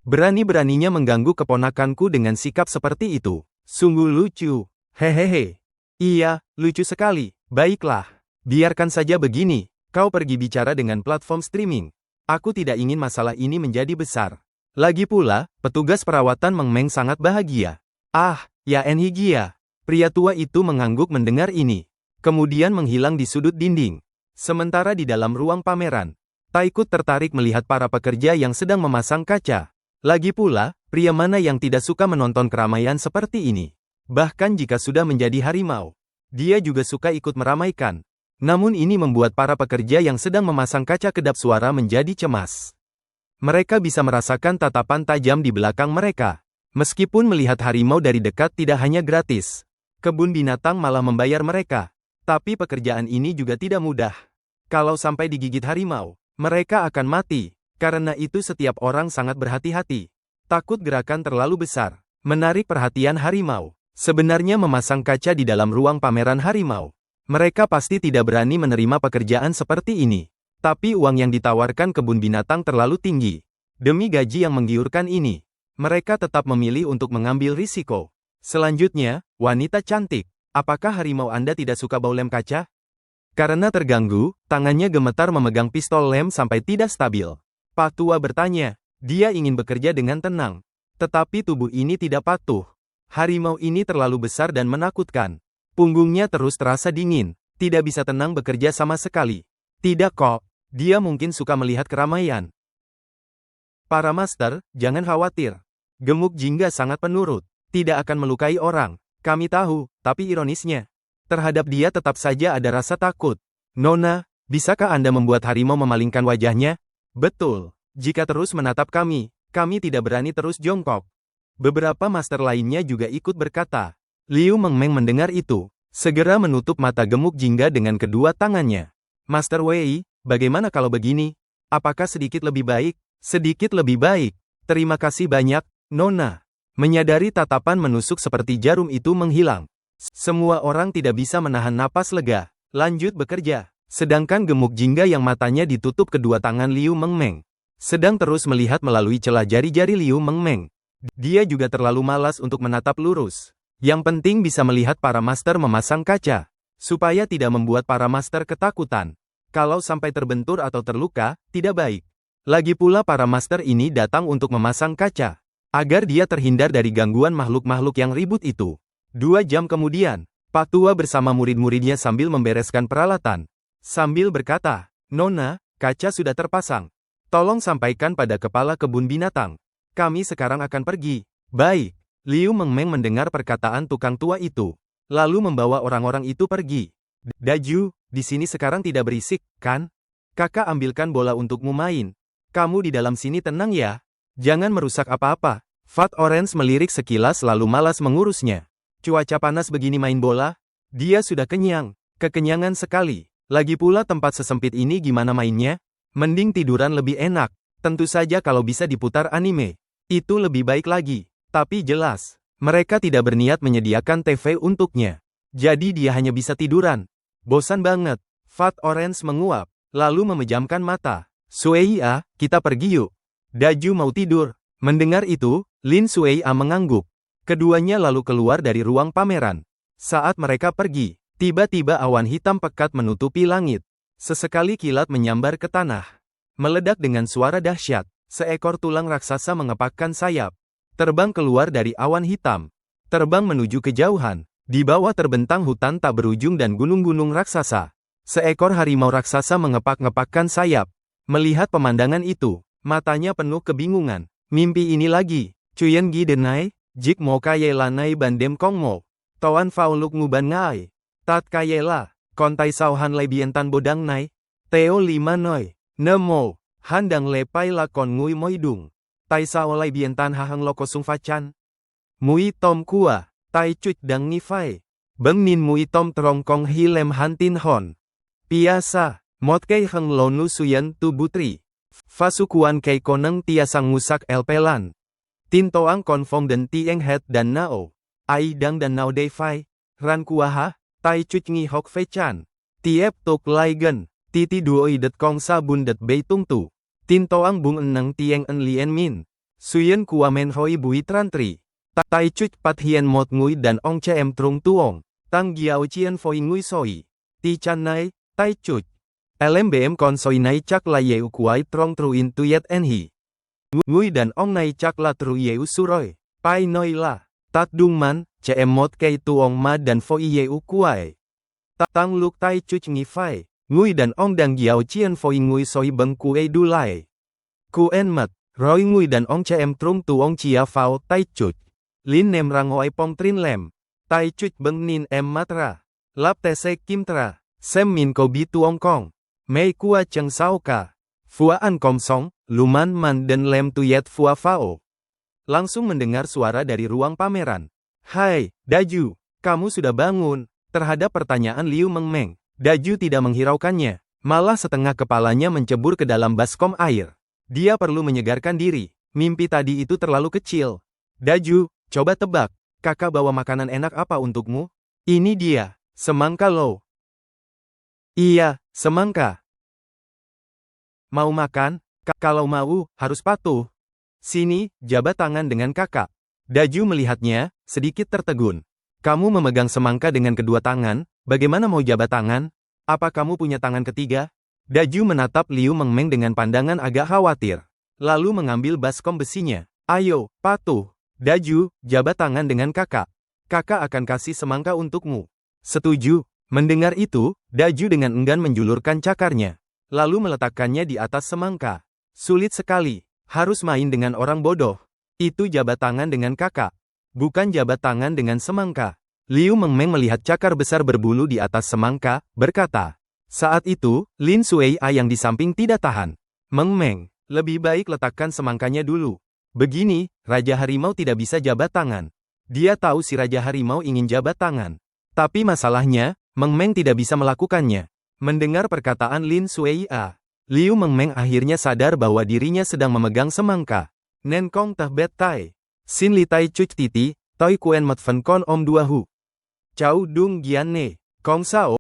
Berani-beraninya mengganggu keponakanku dengan sikap seperti itu. Sungguh lucu. Hehehe. Iya, lucu sekali. Baiklah. Biarkan saja begini. Kau pergi bicara dengan platform streaming. Aku tidak ingin masalah ini menjadi besar. Lagi pula, petugas perawatan Meng Meng sangat bahagia. Ah, ya Enhigia. Pria tua itu mengangguk mendengar ini. Kemudian menghilang di sudut dinding. Sementara di dalam ruang pameran, Taikut tertarik melihat para pekerja yang sedang memasang kaca. Lagi pula, pria mana yang tidak suka menonton keramaian seperti ini? Bahkan jika sudah menjadi harimau, dia juga suka ikut meramaikan. Namun ini membuat para pekerja yang sedang memasang kaca kedap suara menjadi cemas. Mereka bisa merasakan tatapan tajam di belakang mereka. Meskipun melihat harimau dari dekat tidak hanya gratis, kebun binatang malah membayar mereka. Tapi pekerjaan ini juga tidak mudah. Kalau sampai digigit harimau, mereka akan mati. Karena itu setiap orang sangat berhati-hati. Takut gerakan terlalu besar, menarik perhatian harimau. Sebenarnya memasang kaca di dalam ruang pameran harimau. Mereka pasti tidak berani menerima pekerjaan seperti ini. Tapi uang yang ditawarkan kebun binatang terlalu tinggi. Demi gaji yang menggiurkan ini, mereka tetap memilih untuk mengambil risiko. Selanjutnya, wanita cantik. Apakah harimau Anda tidak suka bau lem kaca? Karena terganggu, tangannya gemetar memegang pistol lem sampai tidak stabil. Pak tua bertanya, dia ingin bekerja dengan tenang. Tetapi tubuh ini tidak patuh. Harimau ini terlalu besar dan menakutkan. Punggungnya terus terasa dingin. Tidak bisa tenang bekerja sama sekali. Tidak kok. Dia mungkin suka melihat keramaian. Para master, jangan khawatir. Gemuk jingga sangat penurut. Tidak akan melukai orang. Kami tahu, tapi ironisnya, terhadap dia tetap saja ada rasa takut. Nona, bisakah Anda membuat harimau memalingkan wajahnya? Betul. Jika terus menatap kami tidak berani terus jongkok. Beberapa master lainnya juga ikut berkata. Liu Mengmeng mendengar itu, segera menutup mata gemuk jingga dengan kedua tangannya. Master Wei, bagaimana kalau begini? Apakah sedikit lebih baik? Sedikit lebih baik. Terima kasih banyak, Nona. Menyadari tatapan menusuk seperti jarum itu menghilang. Semua orang tidak bisa menahan napas lega. Lanjut bekerja. Sedangkan gemuk jingga yang matanya ditutup kedua tangan Liu Mengmeng sedang terus melihat melalui celah jari-jari Liu Mengmeng. Dia juga terlalu malas untuk menatap lurus. Yang penting bisa melihat para master memasang kaca, supaya tidak membuat para master ketakutan. Kalau sampai terbentur atau terluka, tidak baik. Lagi pula para master ini datang untuk memasang kaca, agar dia terhindar dari gangguan makhluk-makhluk yang ribut itu. 2 jam kemudian, Pak Tua bersama murid-muridnya sambil membereskan peralatan. Sambil berkata, Nona, kaca sudah terpasang. Tolong sampaikan pada kepala kebun binatang. Kami sekarang akan pergi. Baik. Liu Mengmeng mendengar perkataan tukang tua itu, lalu membawa orang-orang itu pergi. Daju, di sini sekarang tidak berisik, kan? Kakak ambilkan bola untukmu main. Kamu di dalam sini tenang ya. Jangan merusak apa-apa. Fat Orange melirik sekilas lalu malas mengurusnya. Cuaca panas begini main bola? Dia sudah kenyang. Kekenyangan sekali. Lagi pula tempat sesempit ini gimana mainnya? Mending tiduran lebih enak. Tentu saja kalau bisa diputar anime. Itu lebih baik lagi. Tapi jelas, mereka tidak berniat menyediakan TV untuknya. Jadi dia hanya bisa tiduran. Bosan banget. Fat Orange menguap, lalu memejamkan mata. Sueia, kita pergi yuk. Daju mau tidur. Mendengar itu, Lin Sueia mengangguk. Keduanya lalu keluar dari ruang pameran. Saat mereka pergi, tiba-tiba awan hitam pekat menutupi langit. Sesekali kilat menyambar ke tanah. Meledak dengan suara dahsyat, seekor tulang raksasa mengepakkan sayap. Terbang keluar dari awan hitam. Terbang menuju kejauhan. Di bawah terbentang hutan tak berujung dan gunung-gunung raksasa. Seekor harimau raksasa mengepak-ngepakkan sayap. Melihat pemandangan itu, matanya penuh kebingungan. Mimpi ini lagi. Cuyen Gi Denai, Jik Mo Kayelanai Bandem Kong Mo. Toan Fauluk Nguban Ngai. Tat Kayela. Kontai Sauhan Lai Bientan Bodang Nai, Teo Lima Noi, Nemo, Handang Lepai Lakon Ngui Moidung, Tai Sao Lai Bientan Hahang Lokosung Facan, Mui Tom Kua, Tai Cuit Dang Nifai, Beng Nin Mui Tom Trong Kong Hi Lem Hantin Hon, Piasa, Mot Kei Heng Lonu Suyen Tu Butri, Fasukuan Kei Koneng Tiasang Ngusak El Pelan, Tin Toang Konfong Dan Tieng Het Dan Nao, Ai Dang Dan Nao Dei Fai, Ran Kuaha, Tai Cuit Ngi Hok Fei Chan, Tiep Tok Lai Gen, Titi Duoi Det Kong Sa Bun Det Bei Tung Tu, Tin Toang Bung Eneng Tieng En Lien Min, Suyen Kua Men Hoi Bui Tran Tri, Tai Cuit Pat Hien Mot Ngui Dan Ong Chem Trung Tuong, Tang Giao Chien Foi Ngui Soi, Ti Chan Nai, Tai Cuit, LMBM Kon Soi Nai Chak La Yeu Kuai Trong Truin Tuyet En Hi, Ngui Dan Ong Nai Chak La Tru Yeu Suroi, Pai Noi La, Tat Dung Man, CM Mot Kei Tuong Ma dan Foi Yeu Kuai. Tang Luk Tai Cuc Ngi Fai, Ngui dan Ong Dang Giao Chien Foi Ngui Soi Beng Kuei Du Lai. Kuen Mat, Roy Ngui dan Ong CM Trung Tuong Chia Fao Tai Cuc. Lin Nem Rangoi Pom Trin Lem. Tai Cuc Beng Nin M Matra. Lap Tese Kim Tra. Sem Min Kobi Tuong Kong. Mei Kua Cheng Sao Ka. Fua An Kom Song, Luman Man dan Lem Tuyet Fua Fao. Langsung mendengar suara dari ruang pameran. Hai, Daju, kamu sudah bangun? Terhadap pertanyaan Liu Mengmeng, Daju tidak menghiraukannya, malah setengah kepalanya mencebur ke dalam baskom air. Dia perlu menyegarkan diri, mimpi tadi itu terlalu kecil. Daju, coba tebak, kakak bawa makanan enak apa untukmu? Ini dia, semangka lo. Iya, semangka. Mau makan? Kalau mau, harus patuh. Sini, jabat tangan dengan kakak. Daju melihatnya, sedikit tertegun. Kamu memegang semangka dengan kedua tangan, bagaimana mau jabat tangan? Apa kamu punya tangan ketiga? Daju menatap Liu Mengmeng dengan pandangan agak khawatir. Lalu mengambil baskom besinya. Ayo, patuh. Daju, jabat tangan dengan kakak. Kakak akan kasih semangka untukmu. Setuju. Mendengar itu, Daju dengan enggan menjulurkan cakarnya. Lalu meletakkannya di atas semangka. Sulit sekali. Harus main dengan orang bodoh. Itu jabat tangan dengan kakak. Bukan jabat tangan dengan semangka. Liu Mengmeng melihat cakar besar berbulu di atas semangka, berkata. Saat itu, Lin Sueia yang di samping tidak tahan. Meng Meng, lebih baik letakkan semangkanya dulu. Begini, Raja Harimau tidak bisa jabat tangan. Dia tahu si Raja Harimau ingin jabat tangan. Tapi masalahnya, Meng Meng tidak bisa melakukannya. Mendengar perkataan Lin Sueia, Liu Meng Meng akhirnya sadar bahwa dirinya sedang memegang semangka. Nen Kong Teh Bet Tai. Sin Li Tai Cuc Titi, Toi Kuen Met Fen Kon Om Dua Hu. Chow Dung Gian Ne. Kong Sao,